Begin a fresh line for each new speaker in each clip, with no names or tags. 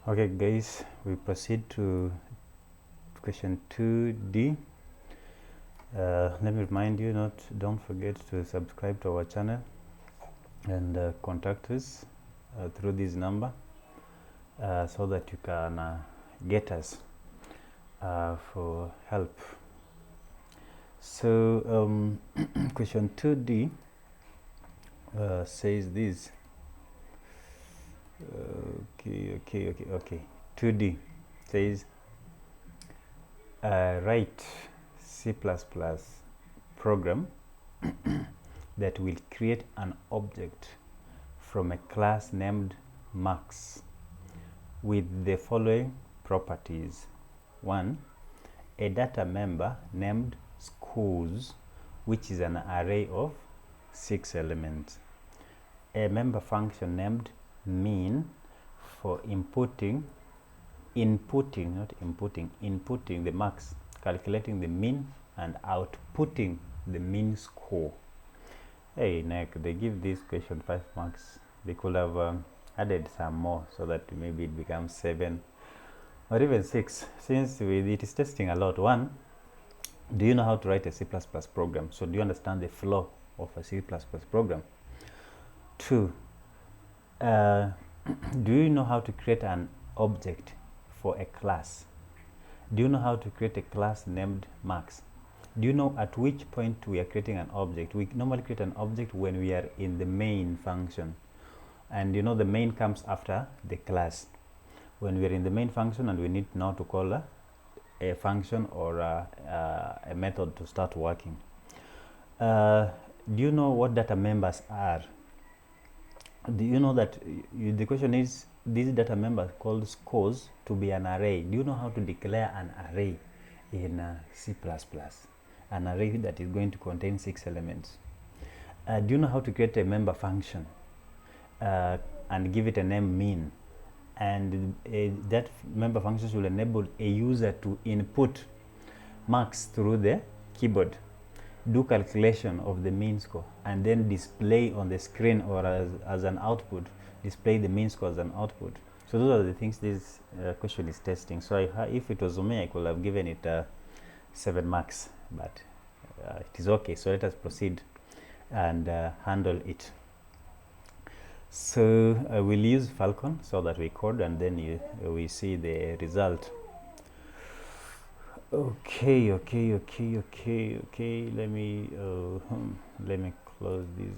Okay guys, we proceed to question 2D. Let me remind you, don't forget to subscribe to our channel and contact us through this number so that you can get us for help. So question 2D says this. Okay. 2D says write C++ program that will create an object from a class named max with the following properties. 1. A data member named schools, which is an array of 6 elements. A member function named mean for inputting the max, calculating the mean and outputting the mean score. Hey knec, they give this question 5 marks. They could have added some more so that maybe it becomes 7 or even 6, since it is testing a lot. 1, do you know how to write a C++ program? So do you understand the flow of a C++ program? 2, do you know how to create an object for a class? Do you know how to create a class named max? Do you know at which point we are creating an object? We normally create an object when we are in the main function, and the main comes after the class. When we are in the main function and we need now to call a function or a method to start working. Do you know what data members are? Do you know that the question is, this data member called scores to be an array? Do you know how to declare an array in C++? An array that is going to contain 6 elements. Do you know how to create a member function and give it a name mean? And that member function will enable a user to input max through the keyboard, do calculation of the mean score, and then display on the screen or as an output, display the mean score as an output. So those are the things this question is testing. So if it was me, I could have given it 7 marks, but it is okay. So let us proceed and handle it. So I will use Falcon so that we code and then we see the result. Okay. Let me close this.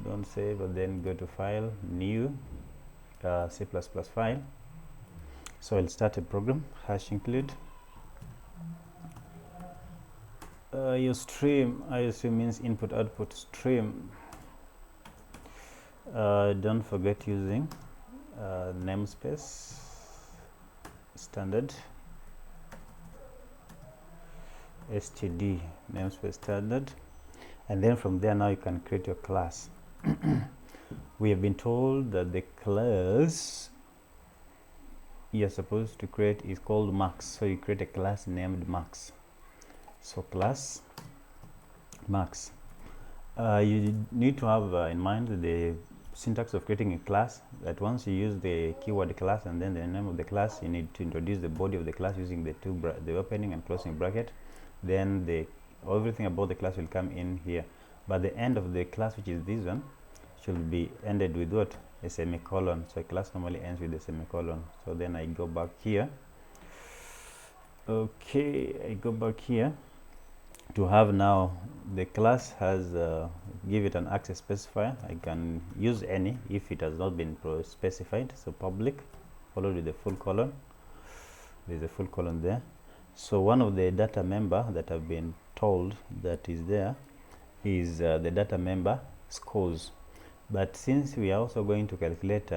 Don't save, but then go to File, New, C++ file. So I'll start a program. #include. Your stream, I assume, means input output stream. Don't forget using namespace standard, std namespace standard, and then from there now you can create your class. We have been told that the class you're supposed to create is called max, so you create a class named max. So class max. You need to have in mind the syntax of creating a class, that once you use the keyword class and then the name of the class, you need to introduce the body of the class using the opening and closing bracket. Then everything about the class will come in here, but the end of the class, which is this one, should be ended with what? A semicolon. So a class normally ends with a semicolon. So then I go back here. Okay, I go back here to have now the class has give it an access specifier. I can use any if it has not been specified. So public followed with the full colon. There's a full colon there. So one of the data member that I've been told that is there is the data member scores. But since we are also going to calculate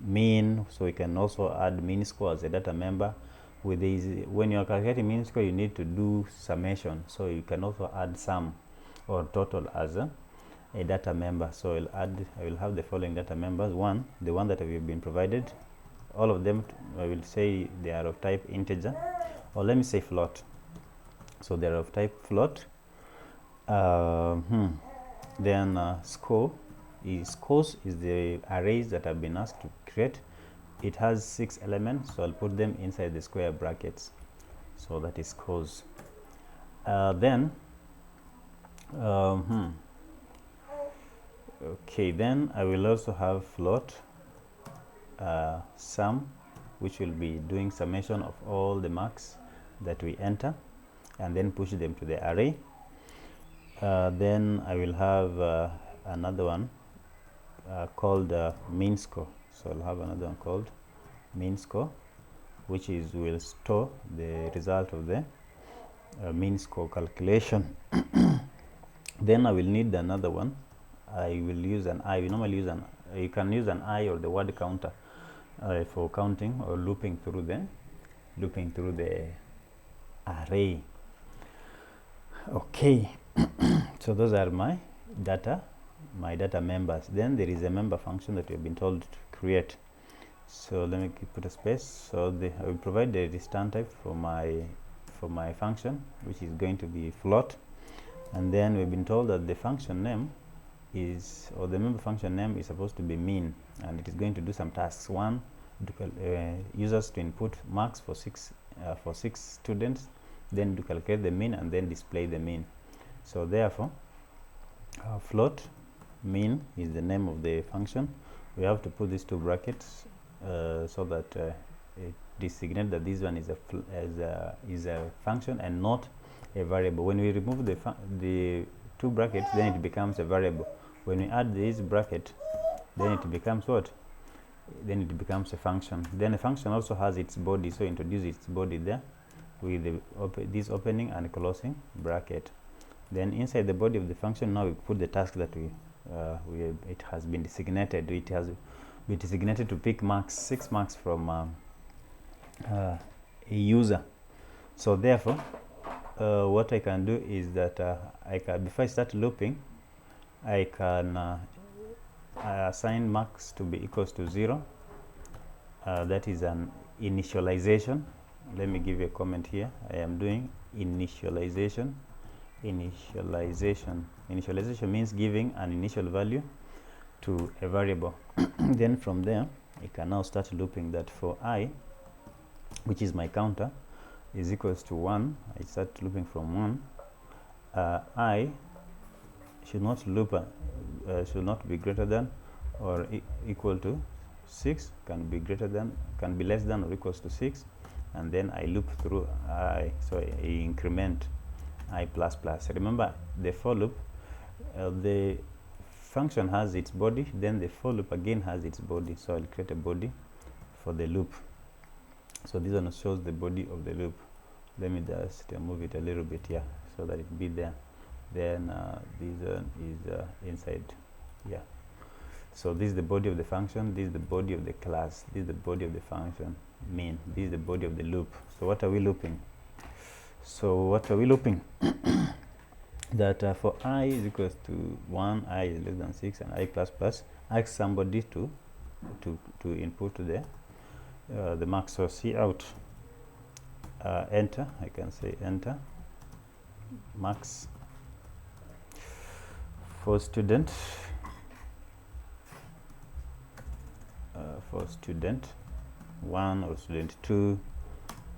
mean, so we can also add mean score as a data member. With these, when you are calculating mean score, you need to do summation, so you can also add sum or total as a data member. So I will have the following data members. 1, the one that we have been provided, all of them I will say they are of type integer, or let me say float. So they are of type float. Then scores is the arrays that have been asked to create it has 6 elements, so I'll put them inside the square brackets. So that is scores. Then okay, then I will also have float sum, which will be doing summation of all the marks that we enter and then push them to the array. Then I will have another one called mean score. So I'll have another one called mean score, which is will store the result of the mean score calculation. Then I will need another one. I will use an I. We normally use an. You can use an I or the word counter for counting or looping through the array. Okay, so those are my data members. Then there is a member function that we have been told to create. So let me put a space. So I will provide the return type for my function, which is going to be float, and then we've been told that the function name is, or the member function name is supposed to be mean, and it is going to do some tasks. One, users to input marks for six students, then to calculate the mean and then display the mean. So therefore float mean is the name of the function. We have to put these two brackets so that it designate that this one is a function and not a variable. When we remove the two brackets, then it becomes a variable. When we add this bracket, then it becomes what? Then it becomes a function. Then a function also has its body, so introduce its body there with this opening and closing bracket. Then inside the body of the function, now we put the task that it has been designated. It has been designated to pick 6 marks from a user. So therefore what I can do is that before I start looping, I can assign marks to be equals to 0. That is an initialization. Let me give you a comment here. I am doing initialization. Initialization means giving an initial value to a variable. Then from there, I can now start looping that for I, which is my counter, is equals to 1. I start looping from 1. I should not loop should not be greater than or equal to 6, can be less than or equals to 6, and then I loop through I, so I increment I plus plus. Remember the for loop, the function has its body, then the for loop again has its body, so I'll create a body for the loop. So this one shows the body of the loop. Let me just move it a little bit here so that it be there. Then this one is inside. Yeah, so this is the body of the function, this is the body of the class, this is the body of the function mean, this is the body of the loop. So what are we looping? That for I is equals to 1, I is less than 6, and I plus plus, ask somebody to input to the marks. So C out, enter, I can say enter marks for student 1 or student 2.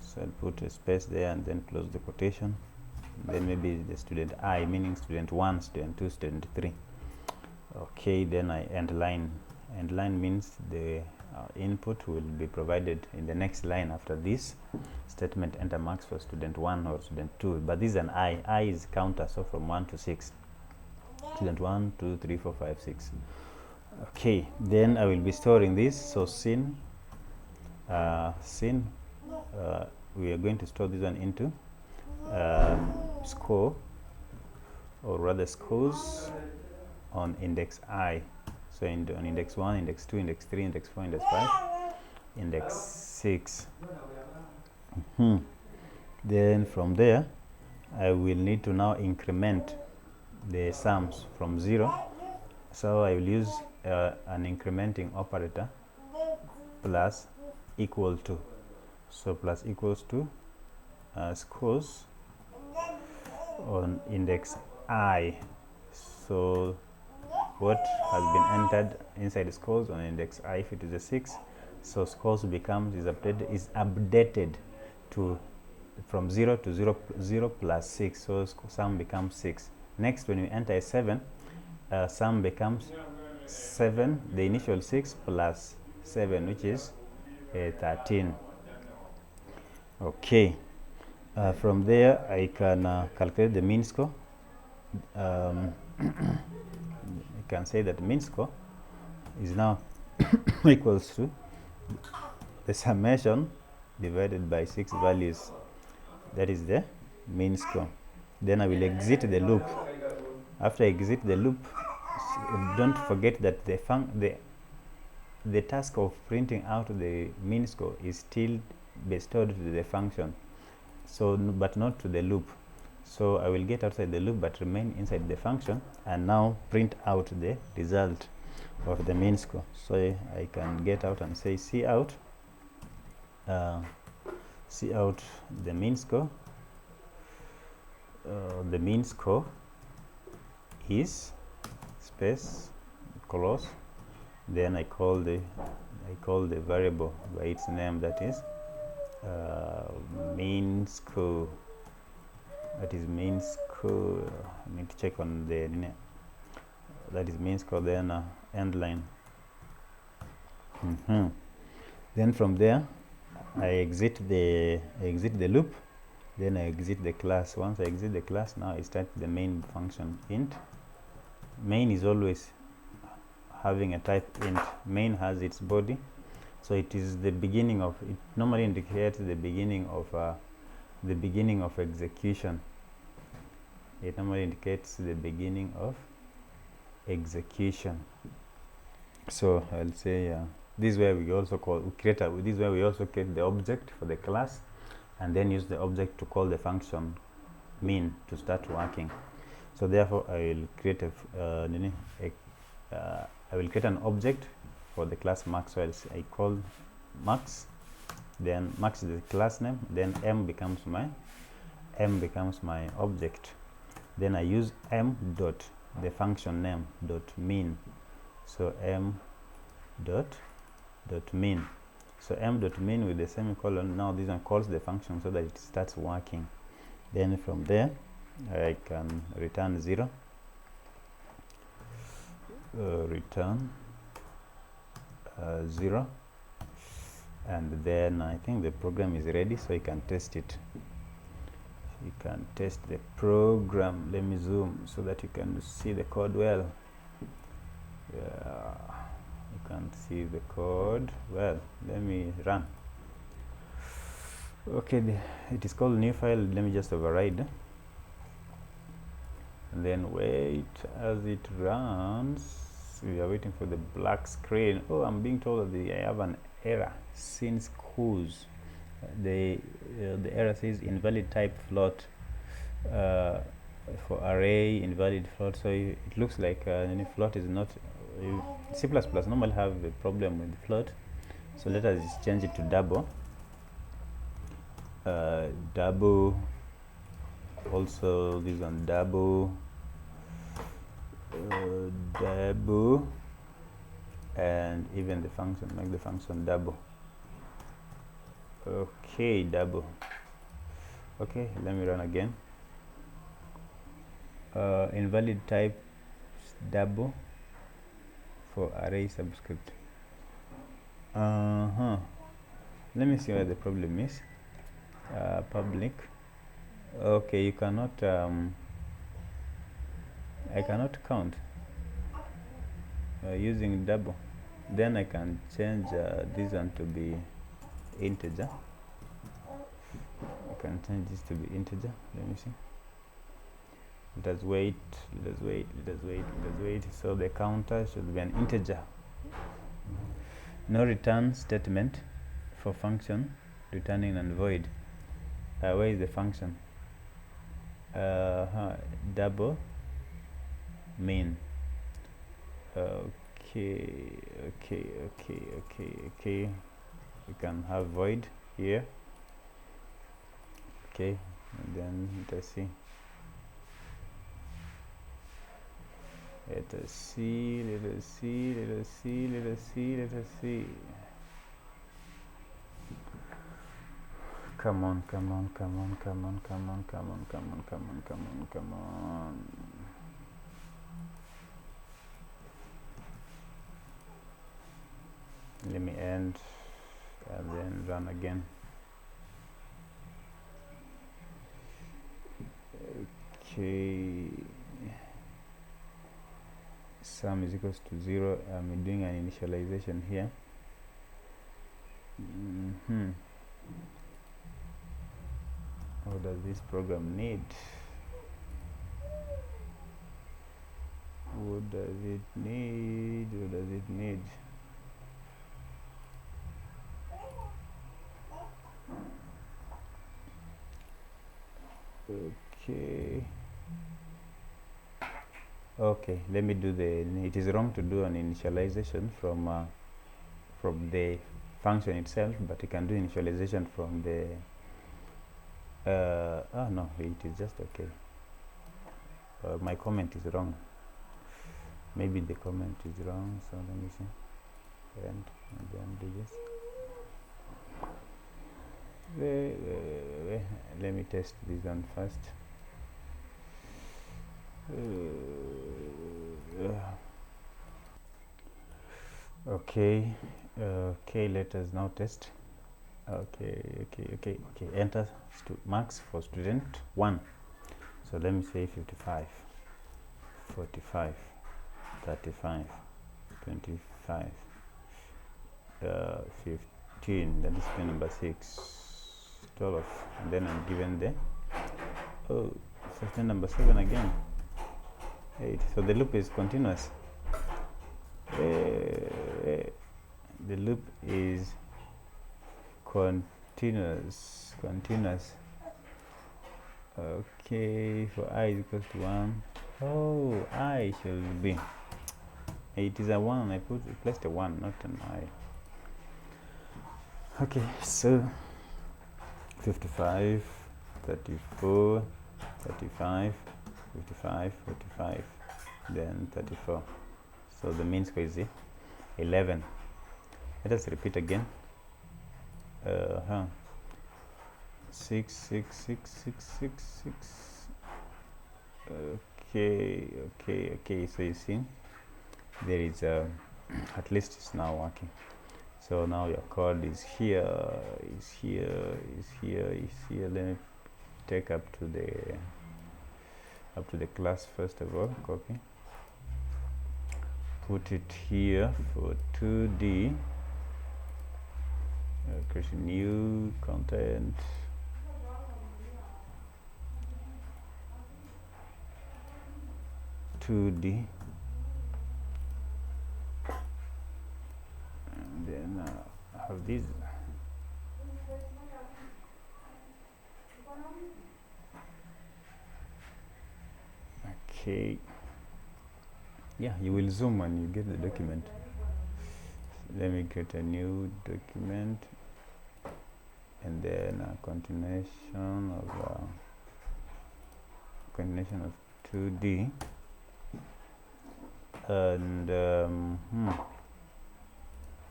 So I'll put a space there and then close the quotation. Then maybe the student I, meaning student 1, student 2, student 3. Okay, then I end line. End line means the input will be provided in the next line after this statement, enter marks for student 1 or student 2. But this is an I is counter, so from 1 to 6. Student 1, 2, 3, 4, 5, 6. Okay, then I will be storing this. So sin, we are going to store this one into score, or rather scores on index I. So on index 1, index 2, index 3, index 4, index 5, index 6. Then from there, I will need to now increment the sums from 0. So I will use an incrementing operator, plus equal to. So plus equals to scores on index I. So what has been entered inside the scores on index I, if it is a 6, So scores becomes is updated to from 0 to 0 plus 6, so sum becomes 6. Next, when you enter a 7, sum becomes 7, the initial 6 plus 7, which is 13. Okay. From there, I can calculate the mean score. I can say that mean score is now equals to the summation divided by 6 values. That is the mean score. Then I will exit the loop. After I exit the loop, don't forget that the task of printing out the mean score is still bestowed to the function, so but not to the loop. So I will get outside the loop but remain inside the function and now print out the result of the mean score. So I can get out and say see out the mean score. The mean score is space close, then I call the variable by its name, that is mean score. That is mean score. I need to check on the that is mean score, then end line. Then from there I exit the loop, then I exit the class. Once I exit the class, now I start the main function int. Main is always having a type int. Main has its body, so it is the beginning of it. Normally indicates the beginning of execution. It normally indicates the beginning of execution. So I'll say this is where we also create the object for the class, and then use the object to call the function mean to start working. So therefore I will create I will create an object for the class max. So I call max, then max is the class name, then m becomes my object. Then I use m dot the function name dot mean. So m dot mean. So m dot mean with the semicolon. Now this one calls the function so that it starts working. Then from there I can return 0. Return 0, and then I think the program is ready, so you can test it. You can test the program. Let me zoom so that you can see the code well. Yeah, you can see the code well. Let me run. Okay, it is called new file. Let me just override and then wait as it runs. We are waiting for the black screen. Oh, I'm being told that I have an error since cause. The error says invalid type float for array, invalid float. So it looks like any float is not. C++ normally have a problem with float. So let us change it to double. Double. Also this one double. Double, and even the function, make the function double. Okay, double. Okay, let me run again. Invalid type double for array subscript. Let me see where the problem is. Public. Okay, you cannot I cannot count using double. Then I can change this one to be integer. I can change this to be integer. Let me see. Let us wait. So the counter should be an integer. No return statement for function returning and void. Where is the function? Double mean. Okay. We can have void here. Okay, and then let us see. Let us see. Come on. Let me end and then run again. Okay, sum is equals to 0. I'm doing an initialization here. What does this program need? What does it need? Okay, let me do it is wrong to do an initialization from the function itself, but you can do initialization from the oh no, it is just okay. My comment is wrong. Maybe the comment is wrong, so let me see. And then do this. Let me test this one first. Okay, let us now test. Okay, enter marks for student 1. So let me say 55, 45, 35, 25, 15, that is pen number 6, 12, and then I'm given the pen number 7 again, 8. So the loop is continuous. The loop is continuous. Okay, for I is equals to 1. Oh, I should be, it is a 1. I placed a 1, not an I. Okay, so 55, 34, 35, 55, 45, then 34. So the mean square is 11. Let us repeat again. 6, 6, 6, 6, 6, 6. Okay. So you see, there is at least it's now working. So now your code is here. Let me take up to the class first of all. Copy. Put it here for 2D. Create new content. (2D) and then have this. Okay. Yeah, you will zoom when you get the document. Let me create a new document, and then a continuation of 2D, and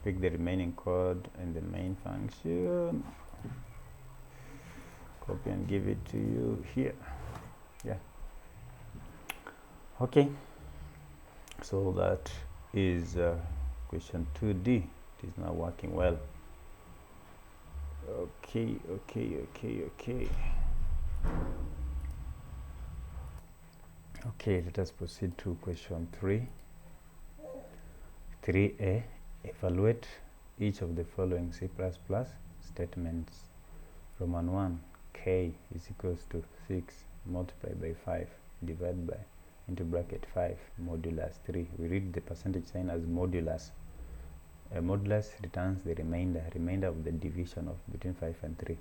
pick the remaining code in the main function, copy and give it to you here. Yeah. Okay, so that is question 2D. It is now working well. Okay. Okay, let us proceed to question 3. 3A, evaluate each of the following C++ statements. Roman 1, k is equals to 6 multiplied by 5 divided by into bracket 5 modulus 3. We read the percentage sign as modulus. A modulus returns the remainder of the division of between 5 and 3,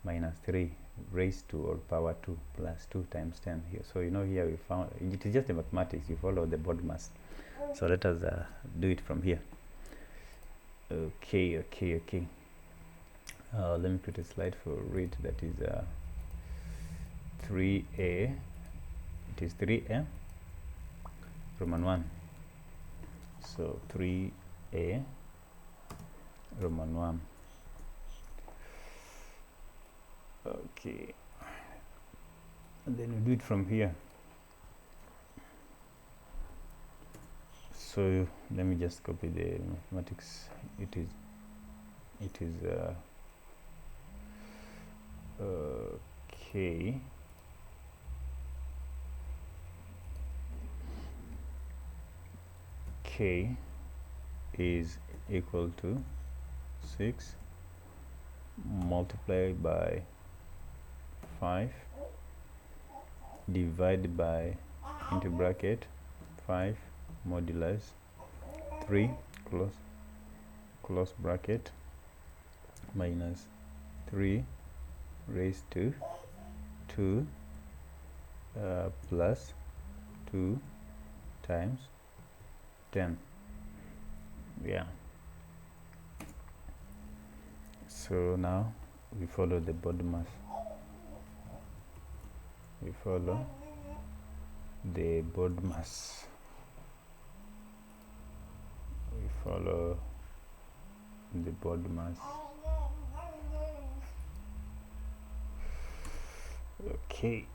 minus 3 raised to or power 2 plus 2 times 10 here. So you know, here we found it is just a mathematics. You follow the board mass. So let us do it from here. Okay. Let me put a slide for read. That is 3A. It is 3A Roman 1. So 3A Roman 1. Okay, and then we do it from here. So let me just copy the mathematics. It is k k is equal to 6 multiplied by 5 divided by into bracket 5 modulus 3 close bracket minus 3 raised to 2 plus 2 times 10. Yeah, so now we follow the BODMAS. We follow the BODMAS. We follow the BODMAS. Okay.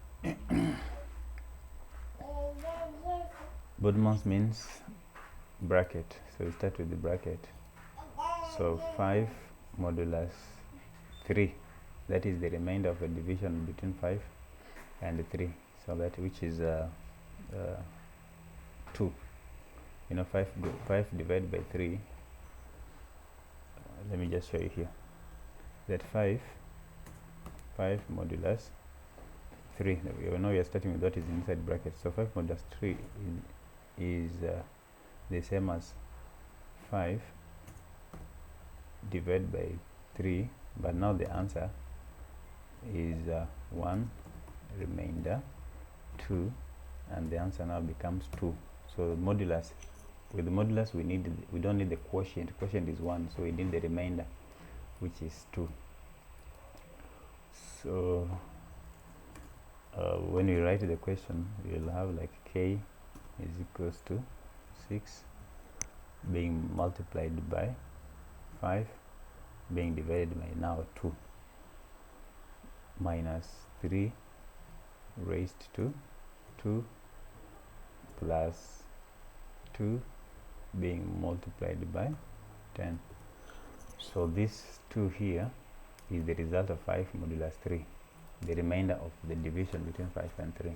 BODMAS means bracket, so we start with the bracket. So 5 modulus 3, that is the remainder of a division between 5 and 3, so that which is 2. You know, 5 divided by 3, let me just show you here, that 5 modulus 3, you know we are starting with what is inside bracket, so 5 modulus 3 is the same as 5 divided by 3, but now the answer is 1 remainder 2, and the answer now becomes 2. So modulus, with the modulus we don't need the quotient is 1, so we need the remainder, which is 2. So when we write the question, we'll have like k is equals to 6 being multiplied by 5 being divided by now 2 minus 3 raised to 2 plus 2 being multiplied by 10. So this 2 here is the result of 5 modulus 3, the remainder of the division between 5 and 3.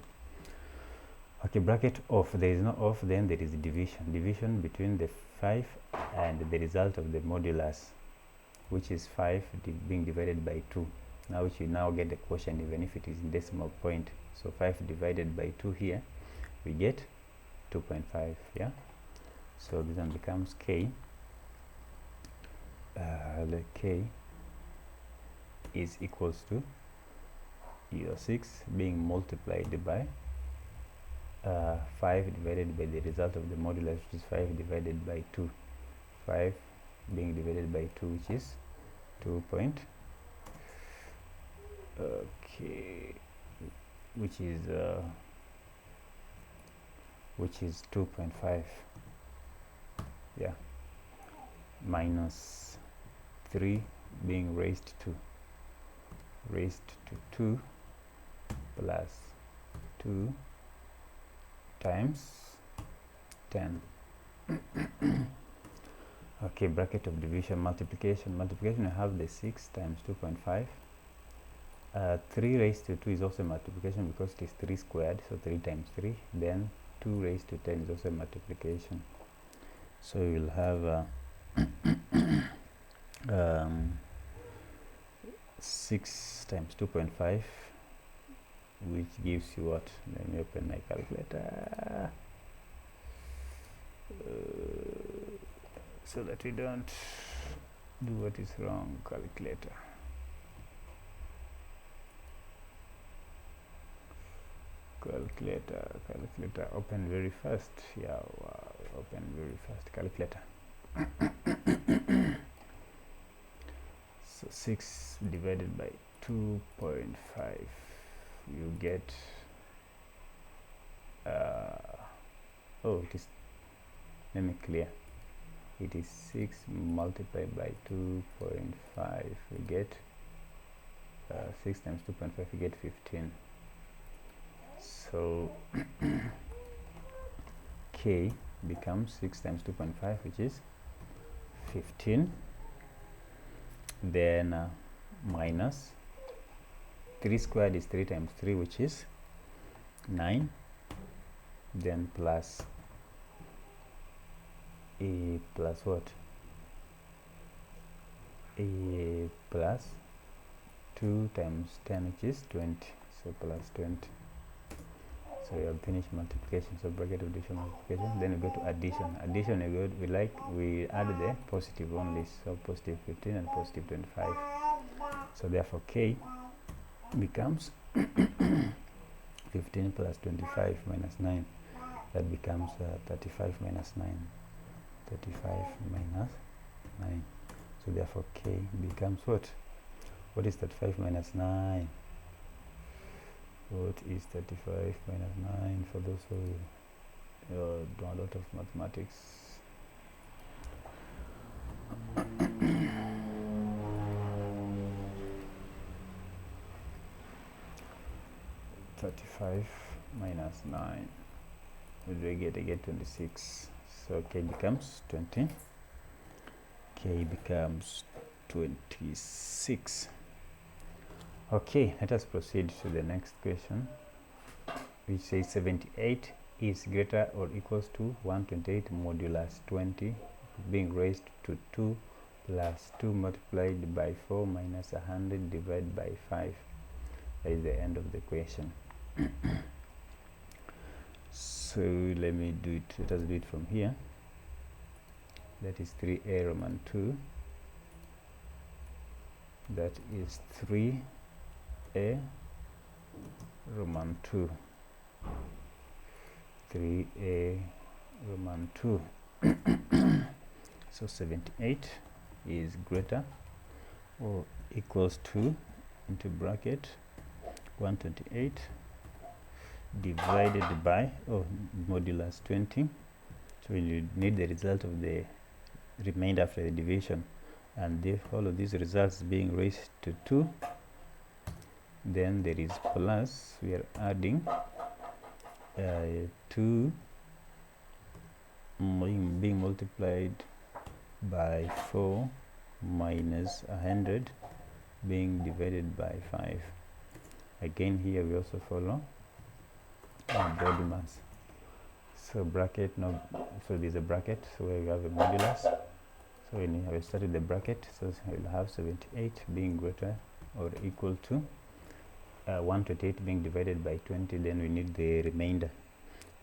Okay, bracket off, there is no off, then there is division between the 5 and the result of the modulus, which is 5 being divided by 2. Now which you now get the quotient even if it is in decimal point. So 5 divided by 2 here, we get 2.5. Yeah, so this one becomes k. K is equals to 6 being multiplied by 5 divided by the result of the modulus, which is 5 divided by 2. 5 being divided by 2, which is 2 point. Okay, which is 2.5. Yeah, minus 3 being raised to 2 plus 2 times 10. Okay, bracket of division. Multiplication, I have the 6 times 2.5. 3 raised to 2 is also multiplication because it is 3 squared, so 3 times 3. Then 2 raised to 10 is also multiplication. So you will have 6 times 2.5, which gives you what? Let me open my calculator so that we don't do what is wrong. Calculator. Open very fast. Yeah, wow, open very fast. Calculator. So 6 divided by 2.5, you get oh, it is, let me clear, it is 6 multiplied by 2.5, we get 6 times 2.5, you get 15. So k becomes 6 times 2.5, which is 15. Then minus 3 squared is 3 times 3, which is 9. Then plus a plus what? A plus 2 times 10, which is 20. So plus 20. So you have finished multiplication. So bracket of addition, multiplication. Then we go to addition. Addition, we add the positive only. So positive 15 and positive 25. So therefore k becomes 15 plus 25 minus 9. That becomes 35 minus 9. 35 minus 9. So therefore k becomes what? What is 35 minus 9? What is 35 minus 9 for those who do a lot of mathematics? (35 minus 9). What do I get? I get 26. So k becomes 20. K becomes 26. Okay, let us proceed to the next question, which says 78 is greater or equals to 128 modulus 20 being raised to 2 plus 2 multiplied by 4 minus 100 divided by 5. That is the end of the question. So let us do it from here. That is 3a Roman 2. That is 3a Roman 2. 3a Roman 2. So 78 is greater or equals to, into bracket, 128 divided by modulus 20. So you need the result of the remainder after the division, and all of these results being raised to 2. Then there is plus, we are adding 2 being multiplied by 4 minus 100 being divided by 5. Again here we also follow body mass. So bracket, so there's a bracket, so we have a modulus. So when we have started the bracket, so we'll have 78 being greater or equal to 128 being divided by 20. Then we need the remainder.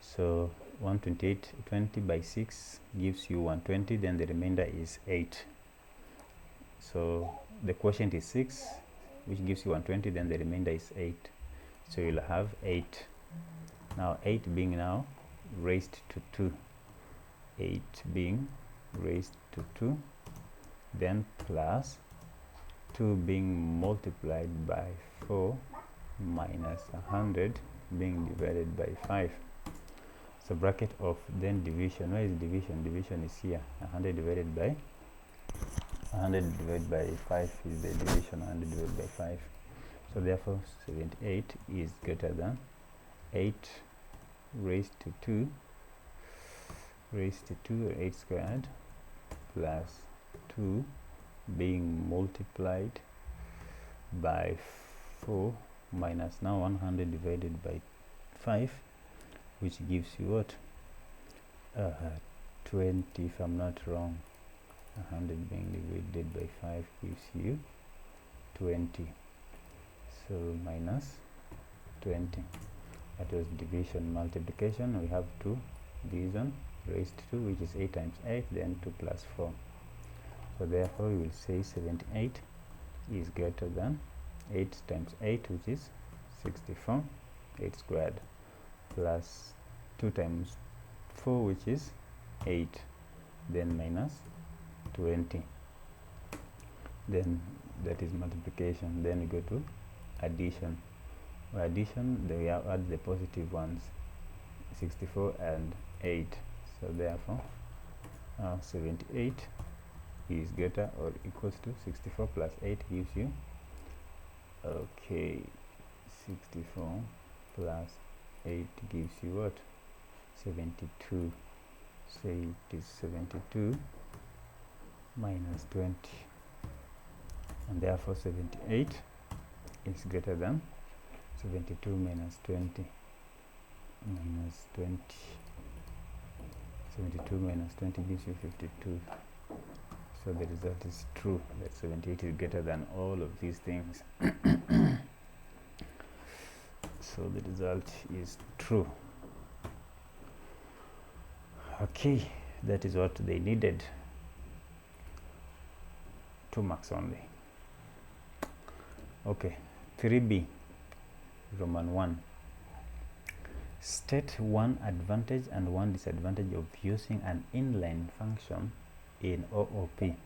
So 128, 20 by 6 gives you 120, then the remainder is 8. So the quotient is 6, which gives you 120, then the remainder is 8. So you'll have 8. Now 8 being now raised to 2. 8 being raised to 2, then plus 2 being multiplied by 4 minus 100 being divided by 5. So bracket of then division. Where is division? Division is here. 100 divided by 5 is the division. 100 divided by 5. So therefore 78 is greater than 8 raised to 2 or 8 squared plus 2 being multiplied by 4 minus now 100 divided by 5, which gives you what? 20, if I'm not wrong. 100 being divided by 5 gives you 20. So minus 20. That was division. Multiplication, we have 2 division raised to 2, which is 8 times 8, then 2 plus 4. So therefore we will say 78 is greater than 8 times 8, which is 64, 8 squared, plus 2 times 4, which is 8, then minus 20. Then that is multiplication. Then we go to addition. For addition, we add the positive ones, 64 and 8. So therefore 78 is greater or equals to 64 plus 8 gives you Okay, 64 plus 8 gives you what? 72. So it is 72 minus 20, and therefore 78 is greater than 72 minus 20 minus 20. 72 minus 20 gives you 52. So the result is true, that 78 is greater than all of these things. So the result is true. Okay, that is what they needed. 2 marks only. Okay, 3b, Roman 1. State one advantage and one disadvantage of using an inline function in OOP.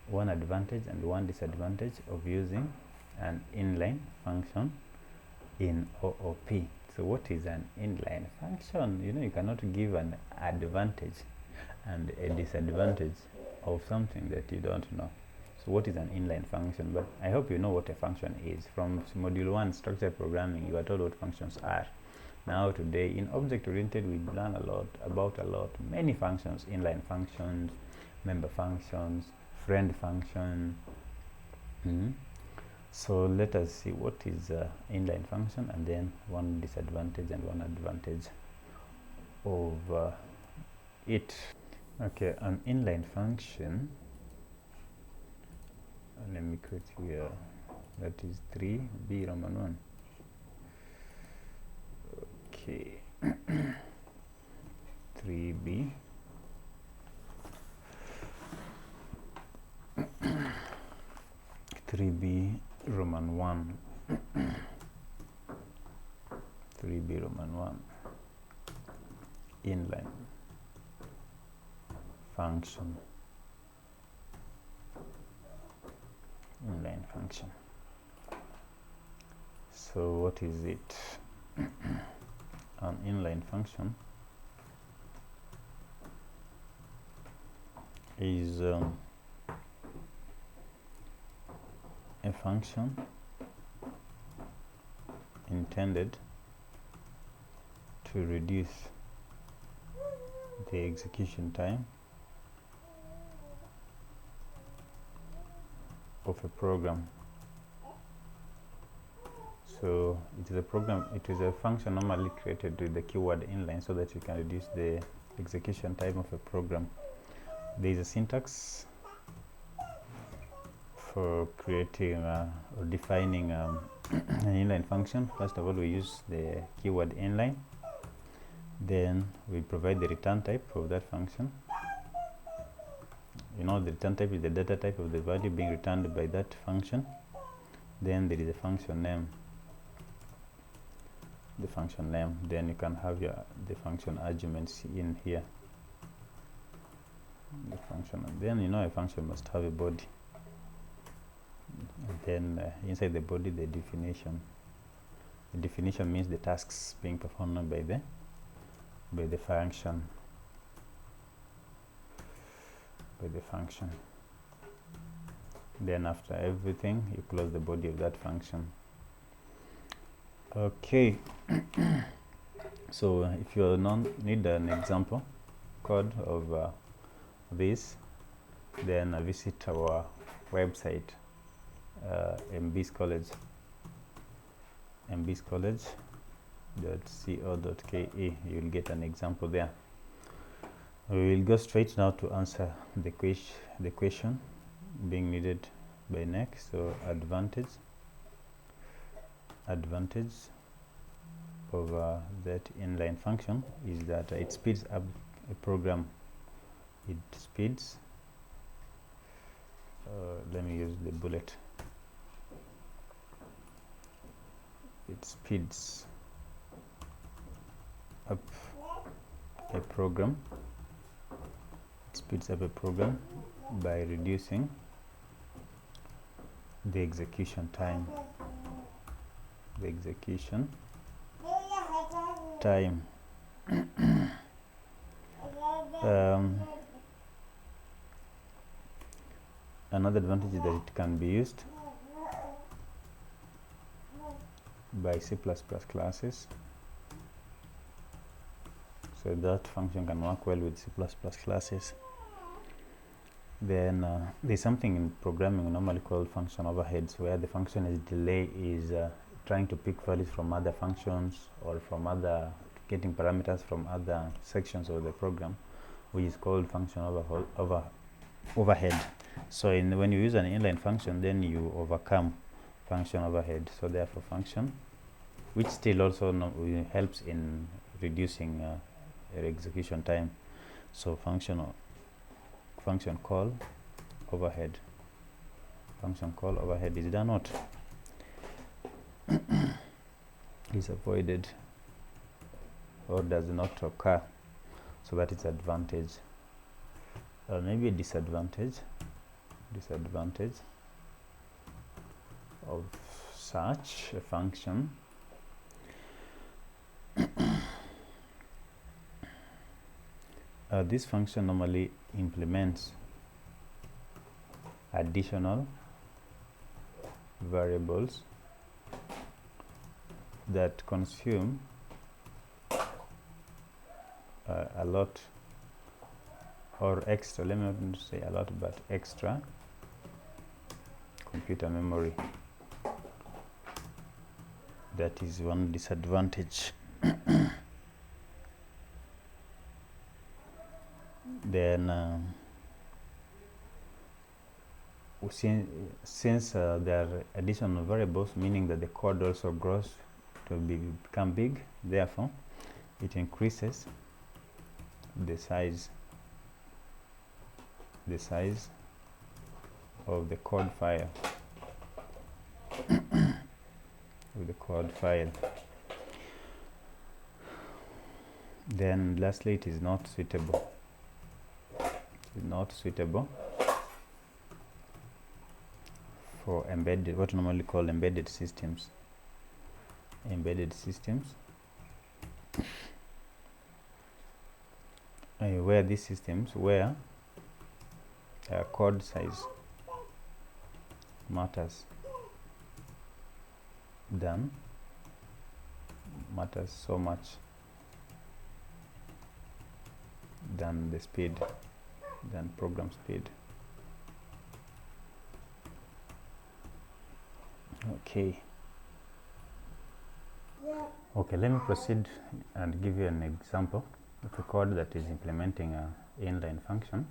One advantage and one disadvantage of using an inline function in OOP. So what is an inline function? You know, you cannot give an advantage and a disadvantage of something that you don't know. So what is an inline function? But I hope you know what a function is. From module 1, structured programming, you are told what functions are. Now today in object-oriented, we learn many functions: inline functions, member functions, friend function. So let us see what is inline function, and then one disadvantage and one advantage of it. Okay, an inline function, let me create here, that is 3b Roman 1. Okay, 3b Roman 1. 3b Roman 1 inline function. Inline function. So what is it? An inline function is a function intended to reduce the execution time of a program. So it is a function normally created with the keyword inline so that you can reduce the execution time of a program. There is a syntax for creating or defining an inline function. First of all, we use the keyword inline. Then we provide the return type of that function. You know, the return type is the data type of the value being returned by that function. Then there is a function name. The function name. Then you can have the function arguments in here. The function, and then you know a function must have a body. And then inside the body, the definition. The definition means the tasks being performed by the function. Then after everything, you close the body of that function. Okay. So if you need an example code of this, then visit our website, mbscollege.co.ke. You will get an example there. We will go straight now to answer the question being needed by knec. So advantage of that inline function is that it speeds up a program. It speeds, let me use the bullet. It speeds up a program. It speeds up a program by reducing the execution time. Another advantage is that it can be used by C++ classes. So that function can work well with C++ classes. Then there's something in programming normally called function overheads, where the function is delay is trying to pick values from other functions or from other getting parameters from other sections of the program, which is called function overhead. So when you use an inline function, then you overcome function overhead. So therefore function, which still also helps in reducing execution time. So function call overhead. Function call overhead is done not is avoided or does not occur. So that is advantage. Maybe a disadvantage of such a function. This function normally implements additional variables that consume a lot or extra, let me not say a lot, but extra computer memory. That is one disadvantage. Then since there are additional variables, meaning that the code also grows to become big, therefore it increases the size of the code file. Then lastly, it is not suitable. For embedded, what we normally call embedded systems. Where these systems where code size matters so much than the speed, than program speed. Okay, let me proceed and give you an example of a code that is implementing an inline function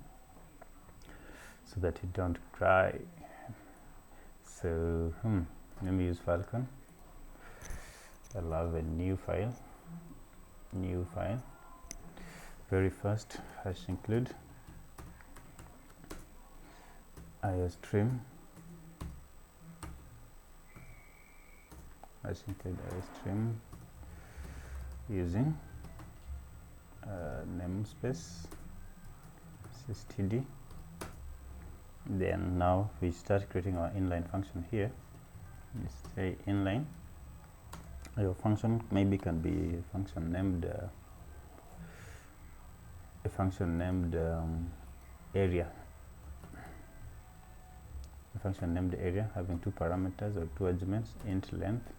so that you don't cry. So let me use Falcon. I'll have a new file. Very first, hash include iostream, using namespace std. Then now we start creating our inline function here. Let's say inline. Your function maybe can be a function named area. A function named area having two parameters or two arguments, int length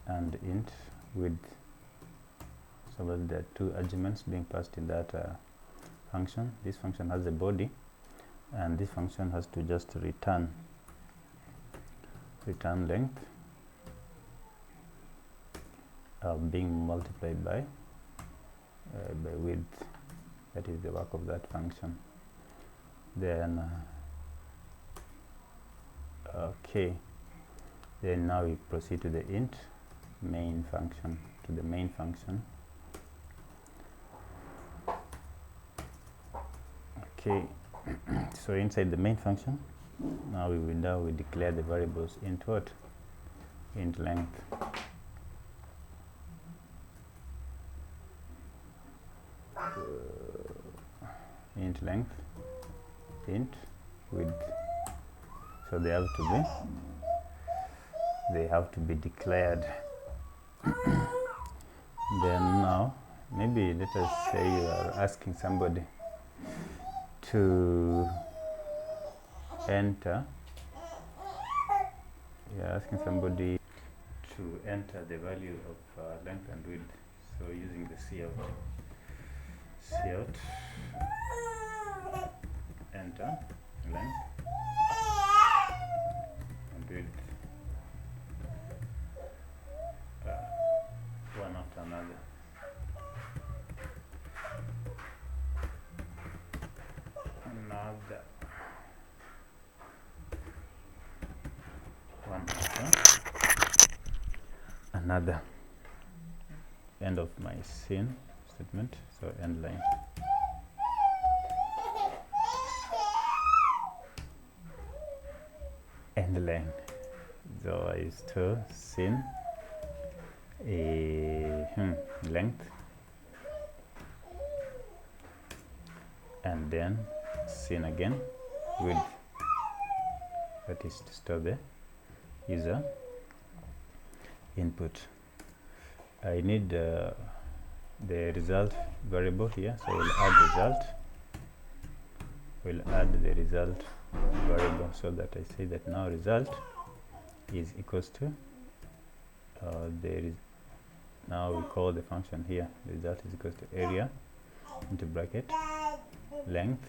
and int width. So that there are two arguments being passed in that function. This function has a body, and this function has to just return length being multiplied by width. That is the work of that function. Then then now we proceed to the main function. So inside the main function, now we declare the variables int what? Int length. Int length, int width. So they have to be declared. Then now maybe let us say you are asking somebody to enter we are asking somebody to enter the value of length and width. So using the cout, enter length and width, one after another. One after another. End of my scene statement. So end line. End line. So I store scene length, and then scene again width. That is to store the user input. I need the result variable here, so we'll add result. We'll add the result variable so that I say that now result is equals to now we call the function here result is equals to area into bracket length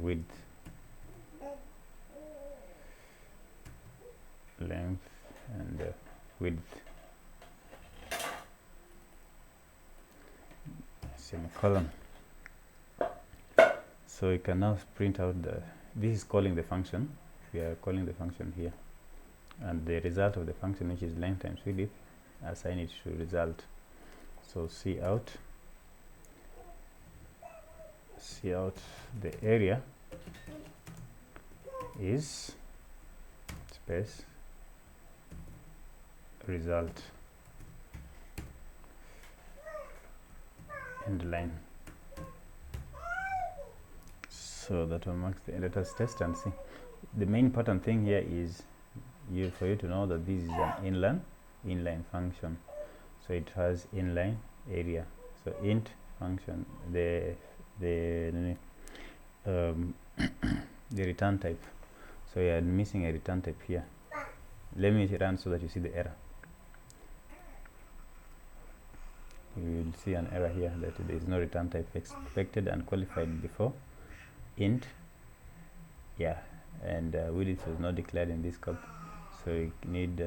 width, length and width, semicolon. So you can now print out this is calling the function. We are calling the function here, and the result of the function, which is length times width, assign it to result. So cout the area is space result end line. So that will mark the let us test and see. The main important thing here is for you to know that this is an inline function. So it has inline area. So int function, the return type. So you are missing a return type here. Let me run so that you see the error. You will see an error here that there is no return type expected and qualified before int, and width was not declared in this scope. So you need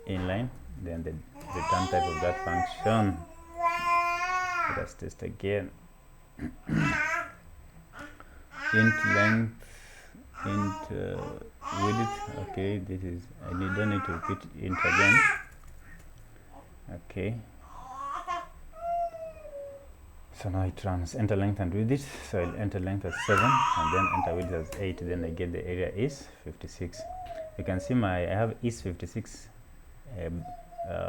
inline, then the return type of that function. Let's test again. Int length, int width. Okay, this is don't need to repeat int again. Okay, so now it runs enter length and width. So I'll enter length as 7 and then enter width as 8. Then I get the area is 56. You can see I have is 56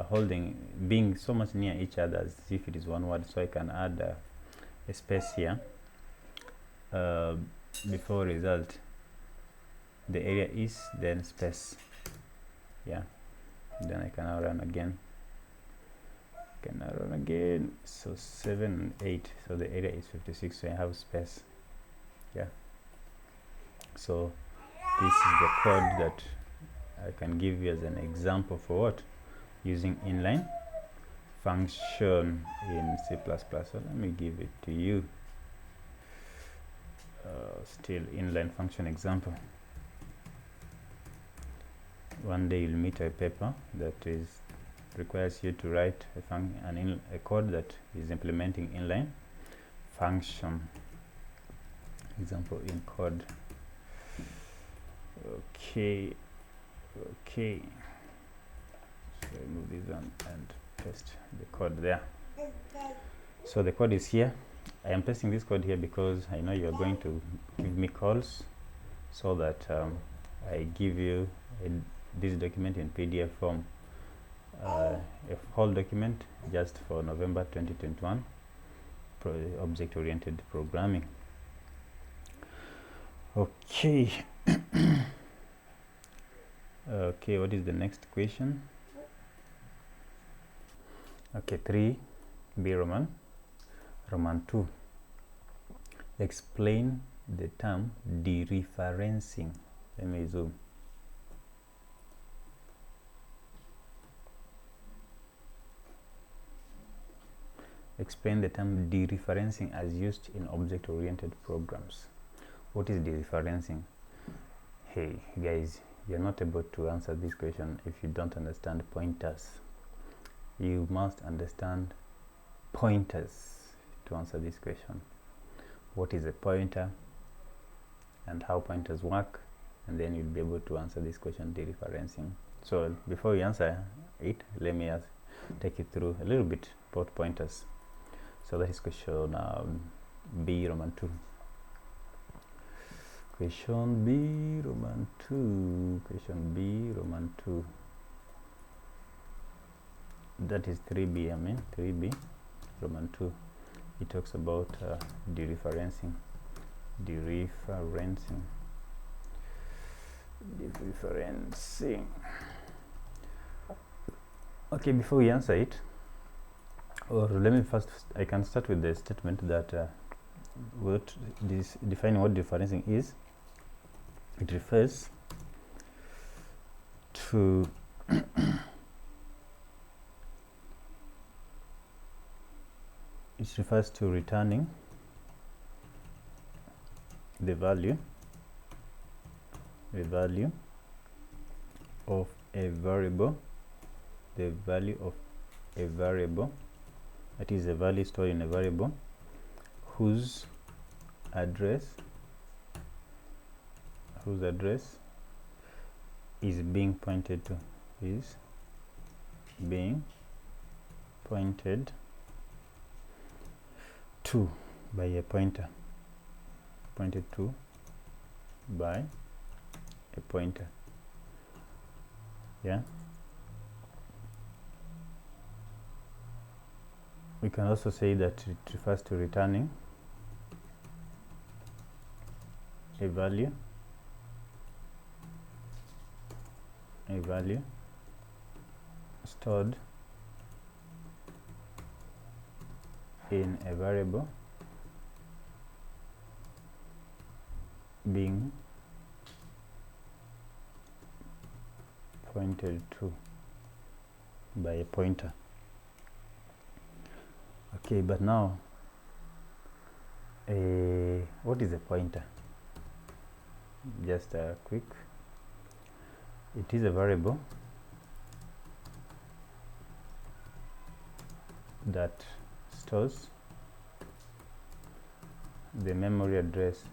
holding being so much near each other as if it is one word. So I can add a space here before result. The area is then space. Then I can now run again. So 7 and 8, so the area is 56, so I have space. So this is the code that I can give you as an example for what using inline function in C++. So let me give it to you. Still inline function example. One day you'll meet a paper that requires you to write a code that is implementing inline function. Example in code. Okay. So remove this one and paste the code there. So the code is here. I am pasting this code here because I know you are going to give me calls, so that I give you this document in PDF form. A whole document just for November 2021 object-oriented programming. Okay. Okay, what is the next question? Okay, 3B Roman 2. Explain the term dereferencing. Let me zoom. Explain the term dereferencing as used in object-oriented programs. What is dereferencing? Hey guys, you're not able to answer this question if you don't understand pointers. You must understand pointers to answer this question. What is a pointer and how pointers work, and then you'll be able to answer this question, dereferencing. So before we answer it, let me take you through a little bit about pointers. So that is question B, Roman 2. Question B, Roman 2. Question B, Roman 2. That is 3B, 3B, Roman 2. It talks about dereferencing. Dereferencing. Okay, before we answer it, or let me first, I can start with the statement that defining what dereferencing is. It refers to returning the value of a variable, that is a value stored in a variable whose address is being pointed to by a pointer, yeah. We can also say that it refers to returning a value stored in a variable being pointed to by a pointer. Okay, but now what is a pointer? Just a quick, it is a variable that stores the memory address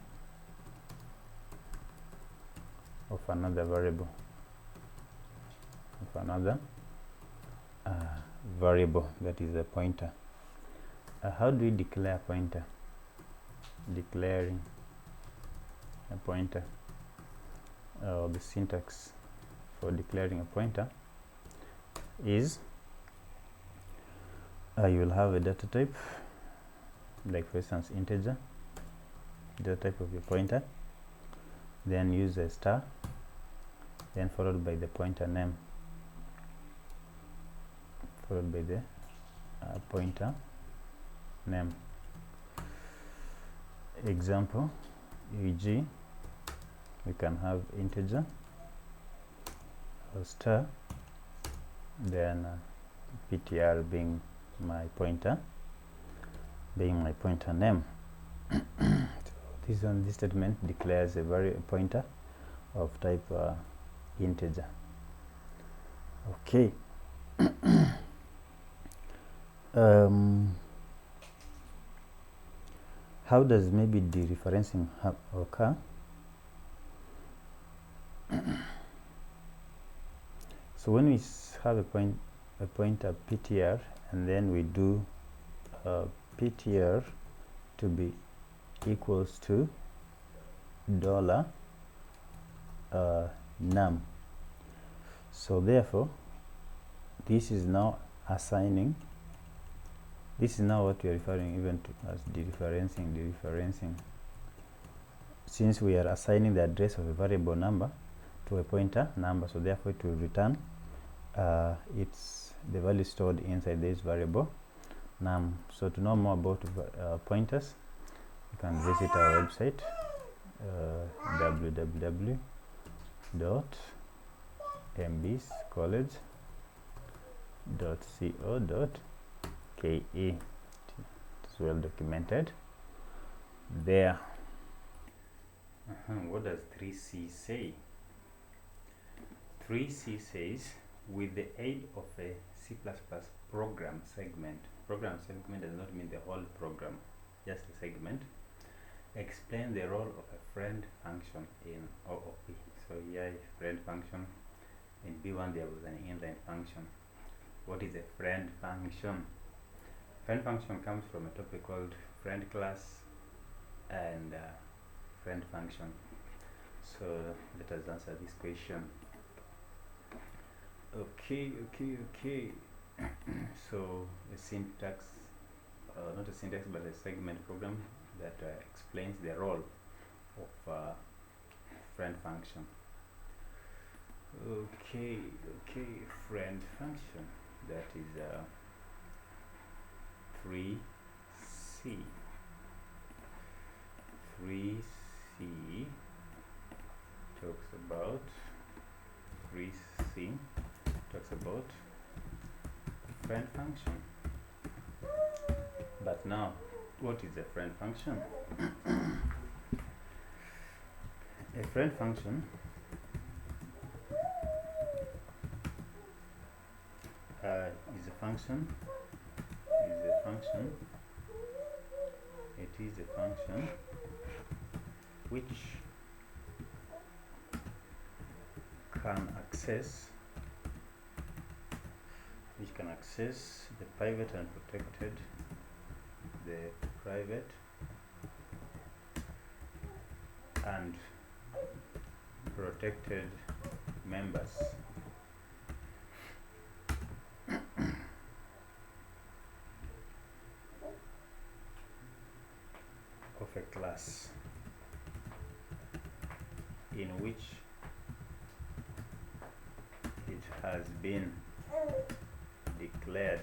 of another variable, that is a pointer. How do we declare a pointer? Declaring a pointer, the syntax for declaring a pointer is you will have a data type, like for instance integer, data type of your pointer, then use a star, then followed by the pointer name, followed by the pointer name. Example, e.g. we can have integer or star, then ptr being my pointer name. So this statement declares a pointer of type integer. Okay. How does maybe dereferencing occur? So when we have a pointer ptr, and then we do ptr to be equals to $num. So therefore this is now assigning, this is now what we are referring even to as dereferencing, since we are assigning the address of a variable number to a pointer number. So therefore it will return it's the value stored inside this variable num. So to know more about pointers, you can visit our website www.mbscollege.co.ke. It's well documented there. What does 3C say? 3C says, with the aid of a C++ program segment does not mean the whole program, just a segment, explain the role of a friend function in OOP. So here, friend function. In B1 there was an inline function. What is a friend function? Friend function comes from a topic called friend class and friend function. So let us answer this question. Okay. So a syntax, not a syntax but a segment program that explains the role of friend function. Okay, friend function, that is 3C. 3C talks about 3C talks about friend function. But now, what is a friend function? A friend function is a function. It is a function which can access the private and protected members of a class in which it has been declared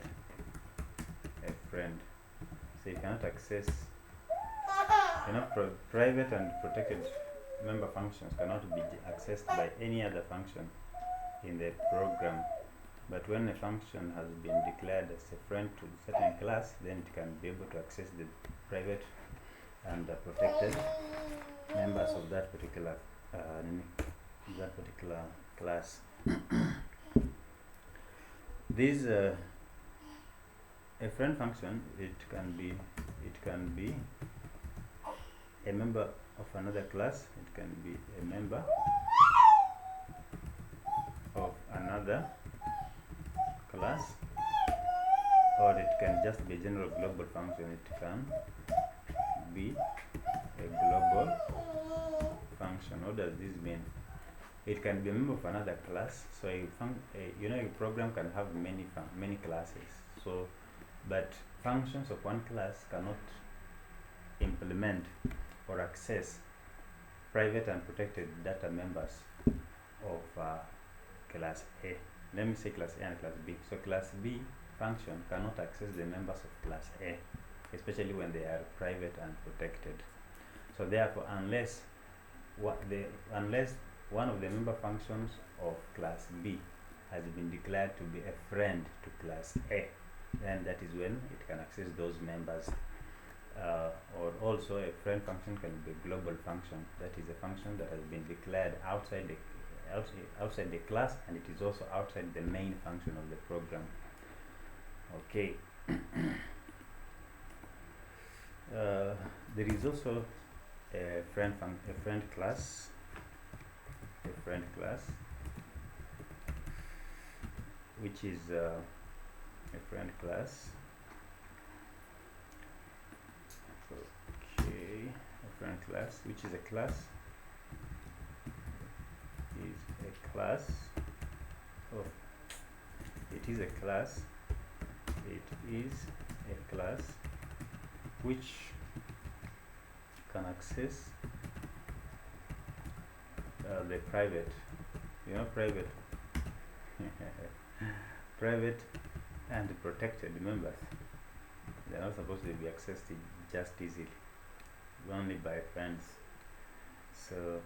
a friend. So you cannot access, private and protected member functions cannot be accessed by any other function in the program. But when a function has been declared as a friend to a certain class, then it can be able to access the private and protected members of that particular class. This a friend function, it can be a member of another class, it can be a member of another class, or it can just be a general global function. It can be a global function. What does this mean? It can be a member of another class. So a program can have many classes. So, but functions of one class cannot implement or access private and protected data members of class A. Let me say class A and class B. So class B function cannot access the members of class A, especially when they are private and protected. So therefore, unless one of the member functions of class B has been declared to be a friend to class A, then that is when it can access those members. Or also a friend function can be a global function. That is a function that has been declared outside the class, and it is also outside the main function of the program. Okay. There is also a friend class, which is a friend class. Okay, a friend class, which is a class of it is a class which can access the private private and protected members. They are not supposed to be accessed just easily, only by friends. So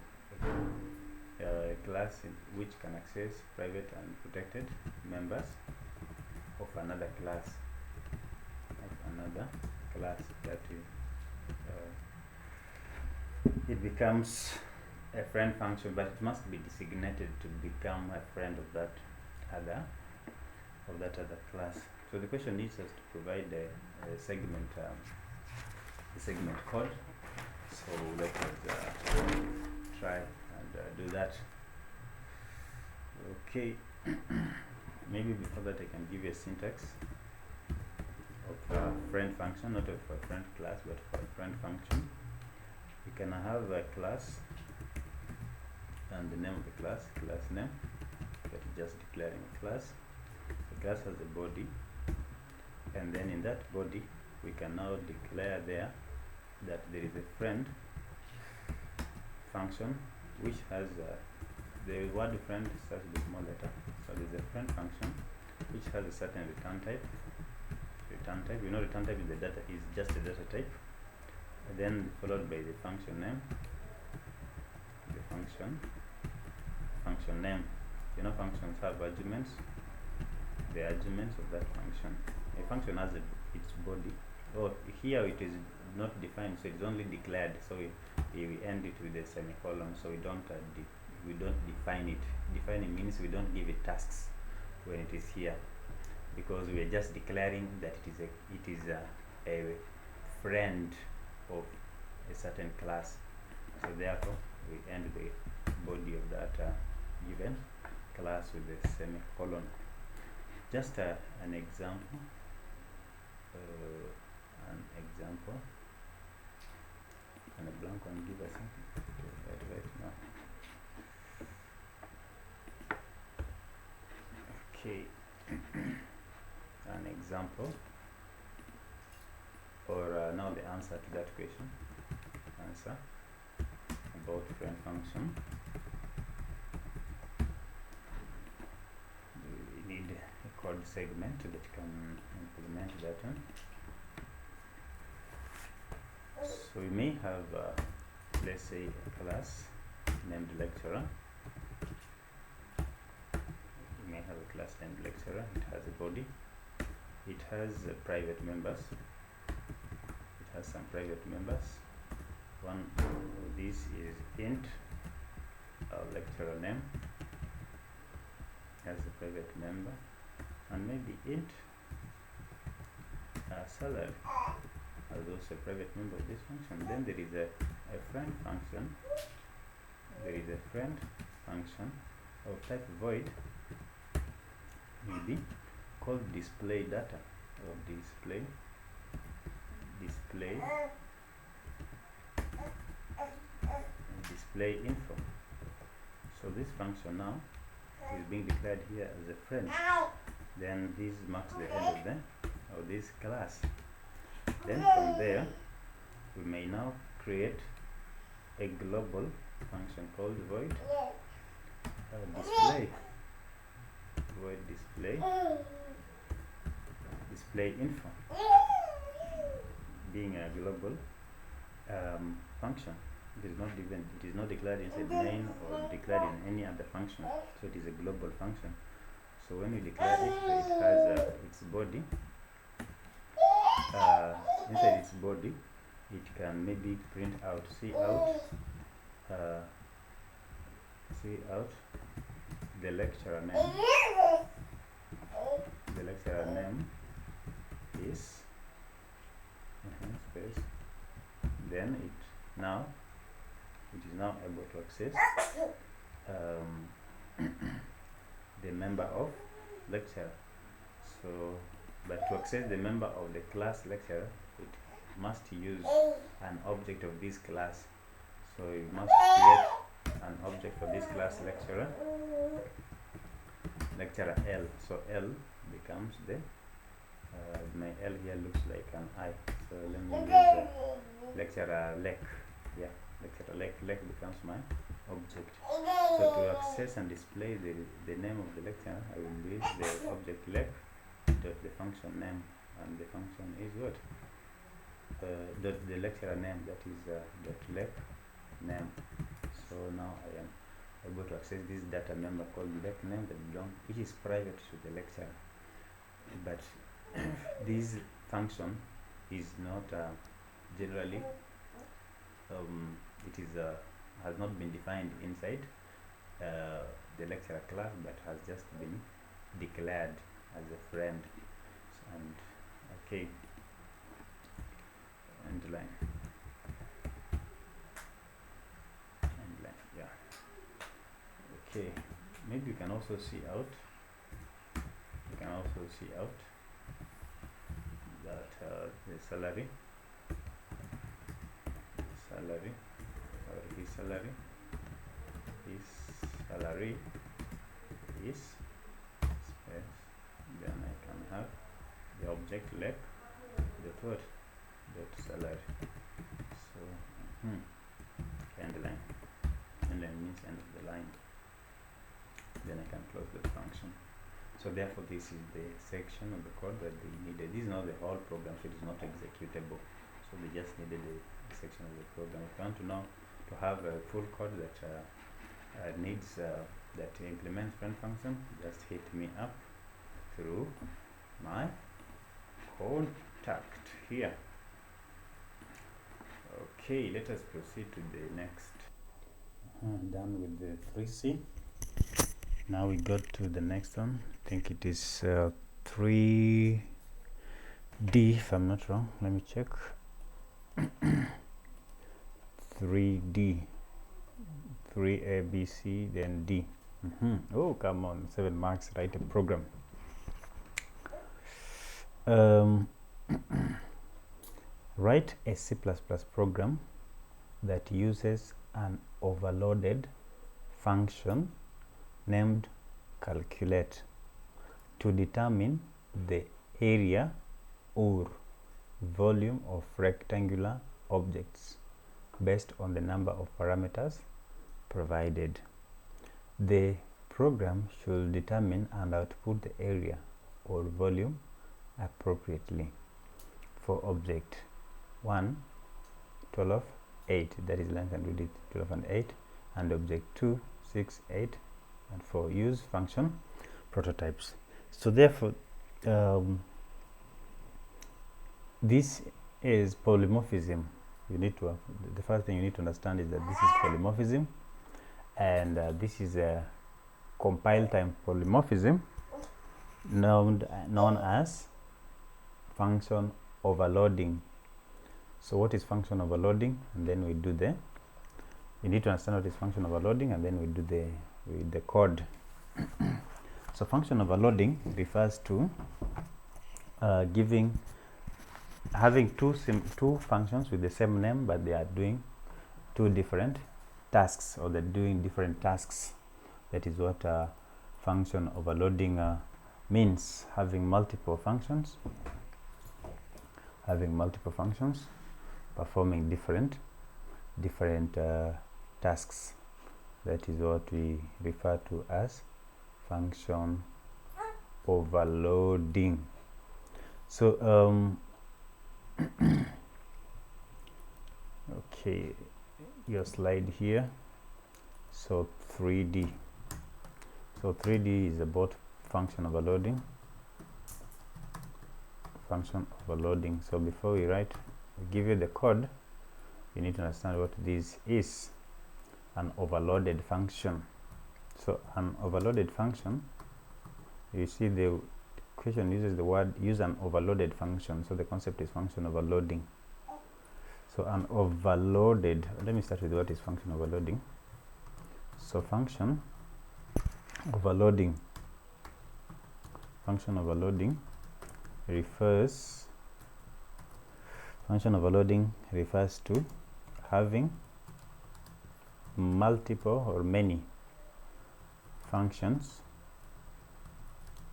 a class which can access private and protected members of another class, that is, it becomes a friend function, but it must be designated to become a friend of that other class. So the question needs us to provide a segment code. So let us try and do that. Okay. Maybe before that I can give you a syntax of a friend function, not of a friend class, but for a friend function. You can have a class and the name of the class name, that is just declaring a class. The class has a body, and then in that body we can now declare there that there is a friend function which has the word friend starts with small letter. So there is a friend function which has a certain return type. You know, return type in the data is just a data type, and then followed by the function name, the function name. You know, functions have arguments. The arguments of that function. A function has its body. Oh, here it is not defined, so it's only declared. So we end it with a semicolon. So we don't define it. Defining means we don't give it tasks when it is here, because we are just declaring that it is a friend of a certain class. So therefore we end the body of that given class with a semicolon. Just an example. And a blank one, give us something to right now. Okay. An example, or now the answer to that question. Answer about friend function. We need a code segment that can implement that one. So we may have, let's say, a class named lecturer. We may have a class named lecturer. It has a body. It has private members. It has some private members. One of these is int, lecturer name. Has a private member, and maybe int salary as also a private member of this function. Then there is a friend function. There is a friend function of type void, maybe called display data, or display info. So this function now is being declared here as a friend. Then this marks the end of this class. Then from there we may now create a global function called void display info, being a global function. It is not declared inside main or declared in any other function, so it is a global function. So when you declare it, it has its body. Inside its body, it can maybe print out cout the lecturer name. The lecturer name is space. Then it is now able to access the member of lecturer. So, but to access the member of the class lecturer, it must use an object of this class. So you must create an object of this class lecturer L. So L becomes the my L here looks like an I. So let me use lecturer lec. Yeah, lecturer lec becomes my object. So to access and display the name of the lecturer, I will use the object lec dot the function name, and the function is what? Dot the lecturer name, that is dot lec name. So now I am able to access this data member called lec name that belong, which is private to the lecturer. But this function is not generally it is has not been defined inside the lecturer class, but has just been declared as a friend. And okay, underline, yeah. Okay, maybe you can also see out. You can also see out that the salary, or his salary is space. Then I can have the object lec dot what dot salary. So endline. Endline means end of the line. Then I can close the function. So therefore this is the section of the code that they needed. This is not the whole program, so it is not executable. So they just needed a section of the program. If you want to know to have a full code that needs that implements friend function, just hit me up through my contact here. Okay, let us proceed to the next. Done with the 3C. Now we got to the next one. I think it is 3D, if I'm not wrong. Let me check. 3D, 3A, B, C, then D. Oh, come on, 7 marks, write a program. Write a C++ program that uses an overloaded function named calculate to determine the area or volume of rectangular objects based on the number of parameters provided. The program should determine and output the area or volume appropriately for object 1, 12, 8, that is length and width 12 and 8, and object 2, 6, 8, and for use function prototypes. So therefore this is polymorphism. You need to the first thing you need to understand is that this is polymorphism, and this is a compile time polymorphism known as function overloading. So what is function overloading? And then we do the, you need to understand what is function overloading, and then we do the code. So function overloading refers to having two functions with the same name, but they are doing two different tasks, or they're doing different tasks. That is what function overloading means. Having multiple functions performing different tasks. That is what we refer to as function overloading. So okay, your slide here. So 3D. So 3D is about function overloading. So before we give you the code, you need to understand what this is. An overloaded function. So an overloaded function, you see the question uses the word use an overloaded function. So the concept is function overloading. So an overloaded, let me start with what is function overloading. So function overloading refers to having multiple or many functions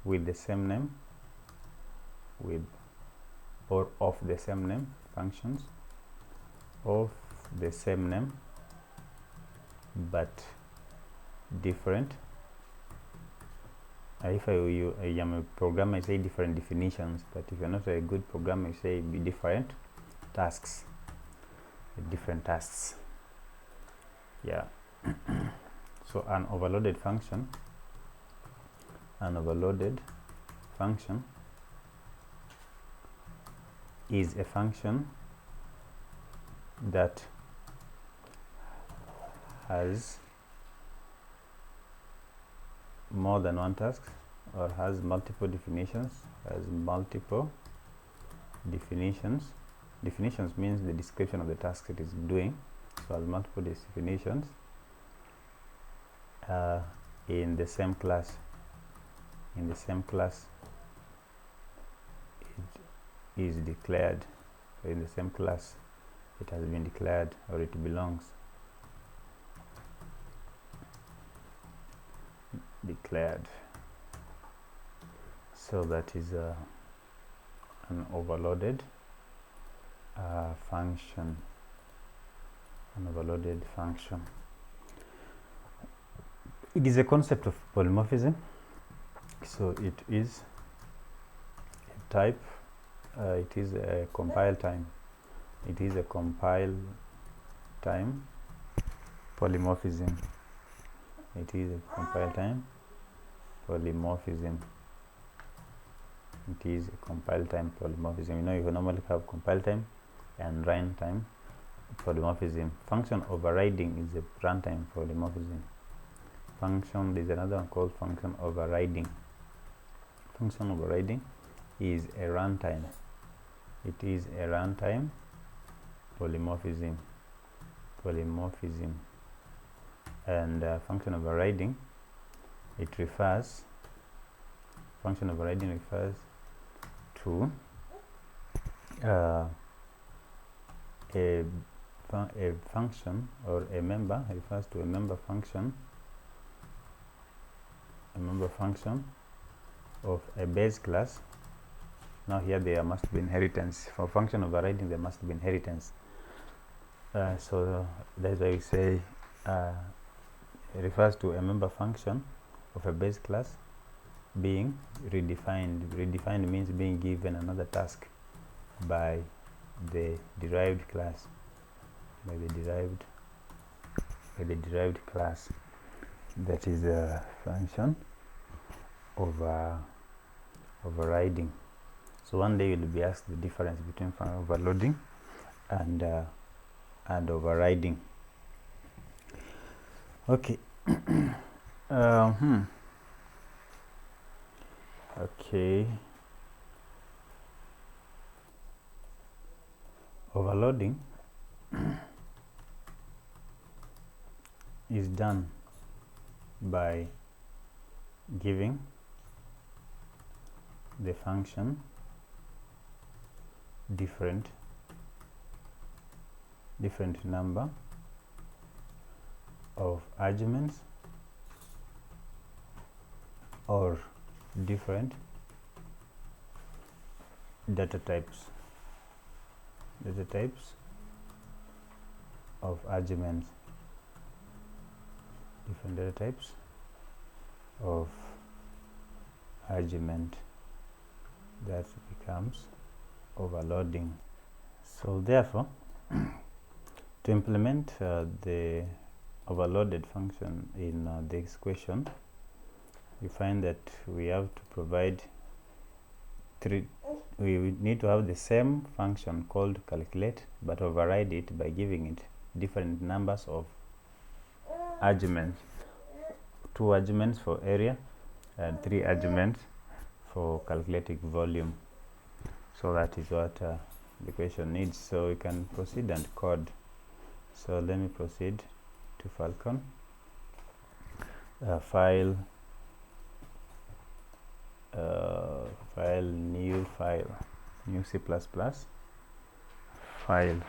with the same name, or of the same name, functions of the same name but different. If I am a programmer, I say different definitions, but if you're not a good programmer, I say be different tasks. Yeah. So an overloaded function is a function that has more than one task, or has multiple definitions. Definitions means the description of the task it is doing. So has multiple definitions in the same class. It is declared. So in the same class it has been declared, or it belongs. Declared. So that is an overloaded function. It is a concept of polymorphism. So it is a type. It is a compile time. Polymorphism. It is a compile time polymorphism. You know, you normally have compile time and runtime polymorphism. Function overriding is a runtime polymorphism. There's another one called function overriding. Function overriding is a runtime. It is a runtime polymorphism. And function overriding refers to a function, or a member refers to a member function of a base class. Now here there must be inheritance. For function overriding there must be inheritance. So that's why we say it refers to a member function of a base class being redefined. Redefined means being given another task by the derived class. By the derived class. That is a function overriding. So one day you'll be asked the difference between overloading and overriding. Okay. Okay. Overloading is done by giving the function different number of arguments, or different data types of arguments, different data types of argument. That becomes overloading. So therefore, to implement the overloaded function in this question, you find that we have to provide we need to have the same function called calculate, but override it by giving it different numbers of arguments. 2 arguments for area and 3 arguments for calculating volume. So that is what the question needs. So we can proceed and code. So let me proceed to Falcon. File, new C++ file.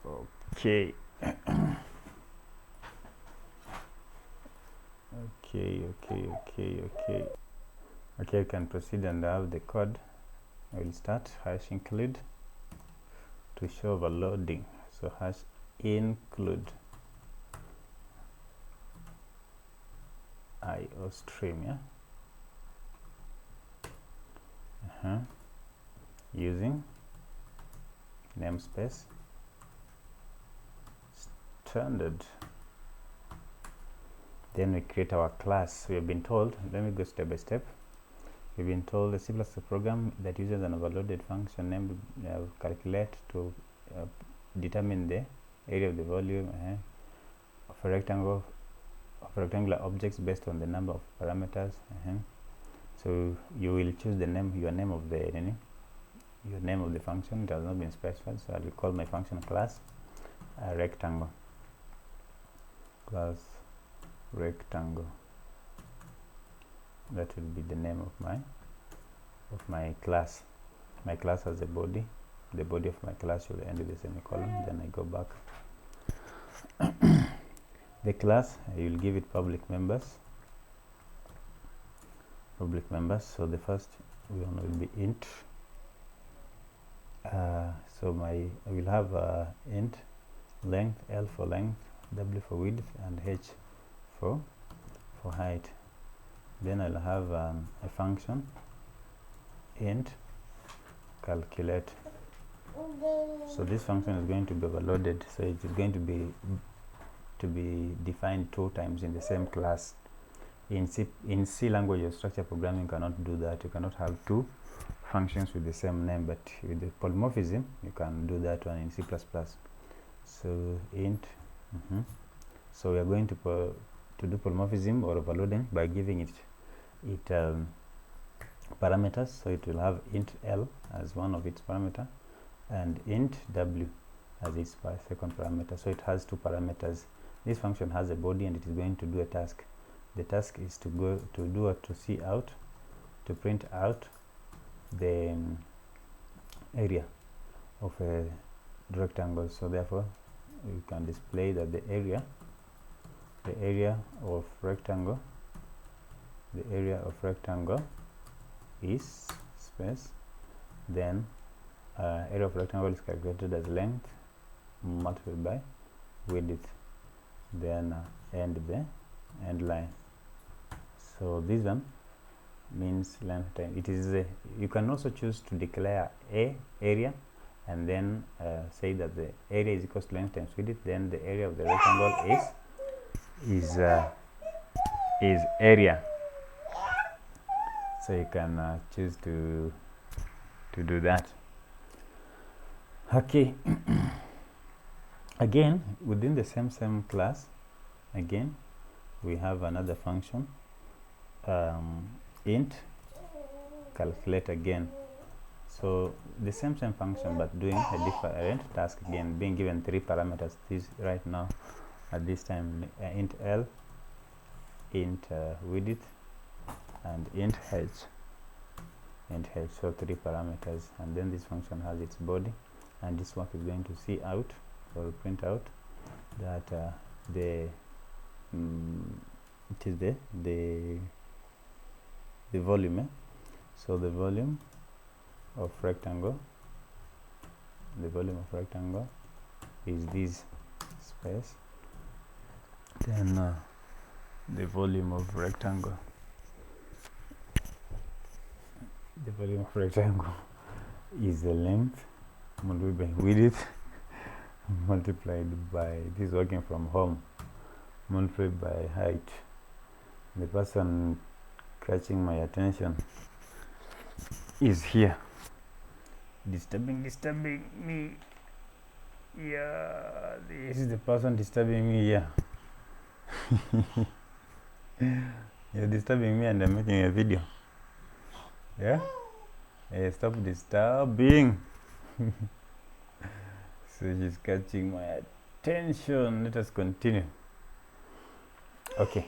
Okay. Okay, you can proceed and have the code. I will start #include to show overloading. So #include IO stream, using namespace standard. Then we create our class. We have been told, let me go step by step. We've been told a C++ program that uses an overloaded function named calculate to determine the area of the volume of a rectangle of rectangular objects based on the number of parameters. So you will choose the name, your name of the function. It has not been specified, so I will call my function class rectangle. Class rectangle. That will be the name of my class. My class has a body. The body of my class will end with a semicolon. Then I go back. The class, I will give it public members. So the first one will be int. So I will have int length, L for length, W for width, and H for height. Then I'll have a function int calculate. So this function is going to be overloaded, so it is going to be defined 2 times in the same class. In C language of structure programming, you cannot do that. You cannot have 2 functions with the same name, but with the polymorphism you can do that one in C++. So int so we are going to do polymorphism or overloading by giving it parameters. So it will have int L as one of its parameter and int W as its second parameter. So it has 2 parameters. This function has a body and it is going to do a task. The task is to see out, to print out the area of a rectangle. So therefore you can display that the area of rectangle is space, then area of rectangle is calculated as length multiplied by width, then end the end line. So this one means length time. It is you can also choose to declare a area and then say that the area is equal to length times width. Then the area of the rectangle is area. So you can choose to do that. Okay. Again, within the same class, again we have another function int calculate again. So the same function, but doing a different task again, being given 3 parameters. This right now at this time int L, int width, and int H. So 3 parameters, and then this function has its body, and this work is going to see out or print out that it is the volume. So the volume of rectangle is this space. Then the volume of rectangle is the length multiplied by width multiplied by, this is working from home, multiplied by height. The person catching my attention is here, disturbing me. Yeah, this is the person disturbing me here. You're disturbing me and I'm making a video. Yeah? Hey, stop disturbing. So she's catching my attention. Let us continue. Okay.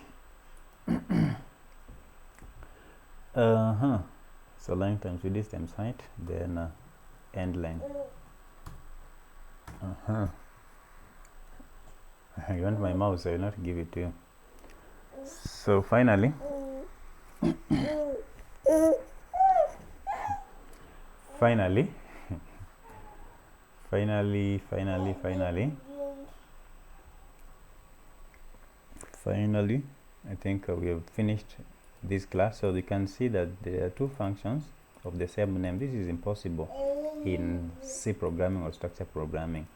So length times width times height, then end line. You want my mouse? I will not give it to you. So finally, finally, I think we have finished this class. So you can see that there are 2 functions of the same name. This is impossible in C programming or structure programming.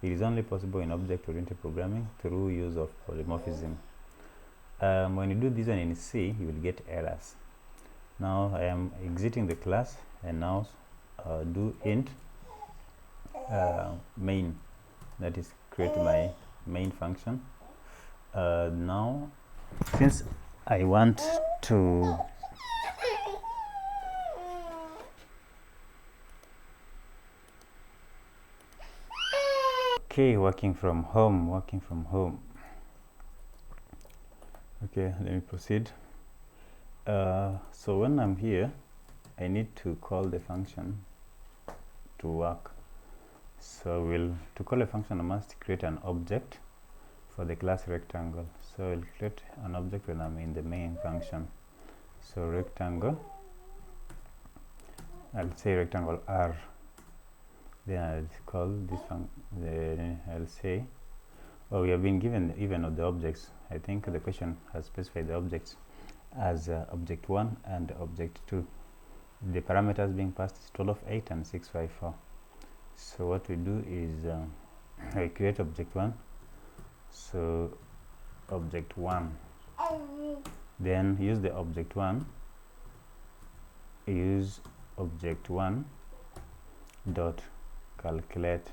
It is only possible in object-oriented programming through use of polymorphism. When you do this one in C, you will get errors. Now I am exiting the class and now do int main, that is create my main function. Now since I want to working from home. Okay, let me proceed. So when I'm here, I need to call the function to work. So to call a function, I must create an object for the class rectangle. So I'll create an object when I'm in the main function. So rectangle, I'll say rectangle R. Then I'll call this then I'll say, we have been given even of the objects. I think the question has specified the objects as object 1 and object 2. The parameters being passed is 12.8 and 654. So what we do is I create object 1. So object 1, then use the object 1, use object 1 dot calculate,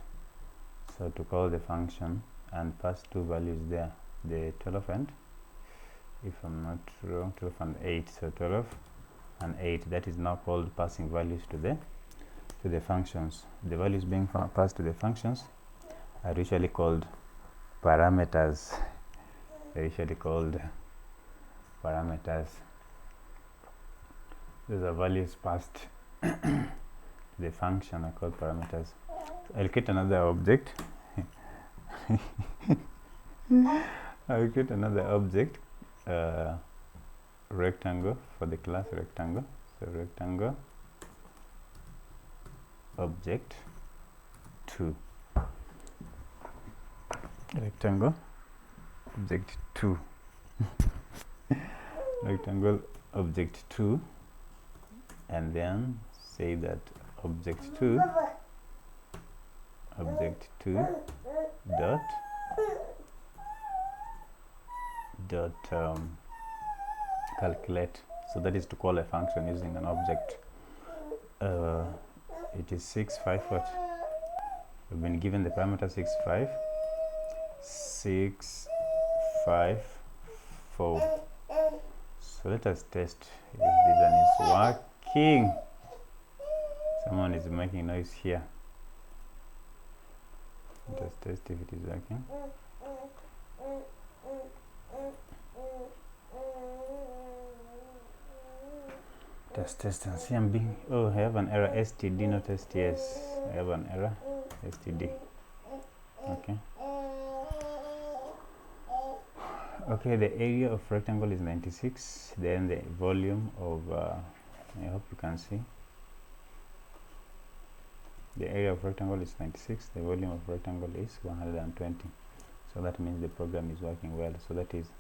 so to call the function and pass two values there, the 12 and, if I'm not wrong, 12 and 8. So 12 and 8, that is now called passing values to the functions. The values being passed to the functions are usually called parameters. They're usually called parameters. Those are values passed to the function are called parameters. I'll create another object. I'll create another object, rectangle, for the class rectangle. So rectangle object 2, rectangle object 2 rectangle object 2, and then say that object 2 dot calculate. So that is to call a function using an object. It is 6.5 what we've been given the parameter 6.5 6.5.4. So let us test if this one is working. Someone is making noise here. Let us test if it is working. Test and see. I'm being, I have an error, std not sts. I have an error, std. Okay, the area of rectangle is 96. Then the volume of I hope you can see, the area of rectangle is 96, the volume of rectangle is 120. So that means the program is working well. So that is,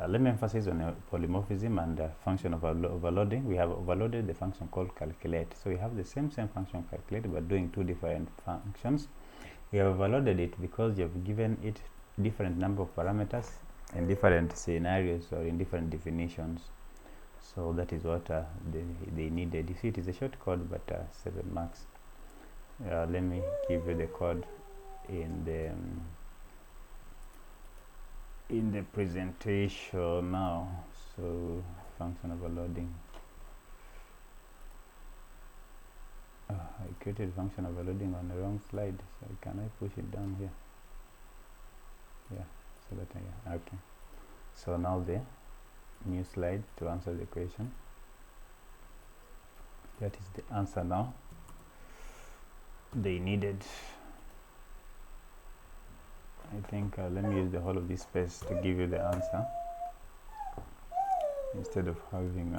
let me emphasize on polymorphism and function of overloading. We have overloaded the function called calculate. So we have the same function calculate, but doing two different functions. We have overloaded it because you have given it different number of parameters in different scenarios or in different definitions. So that is what they needed. You see, it is a short code, but 7 marks. Let me give you the code in the presentation now. So function overloading. I created function overloading on the wrong slide. So can I push it down here? Yeah. So that okay. So now the new slide to answer the question. That is the answer now. They needed, I think, let me use the whole of this space to give you the answer instead of having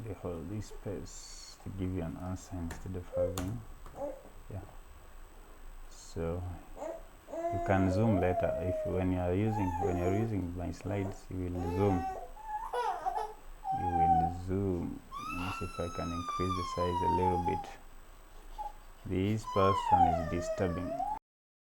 the whole of this space to give you an answer instead of having, so you can zoom later if when you're using my slides. You will zoom. Let me see if I can increase the size a little bit. This person is disturbing.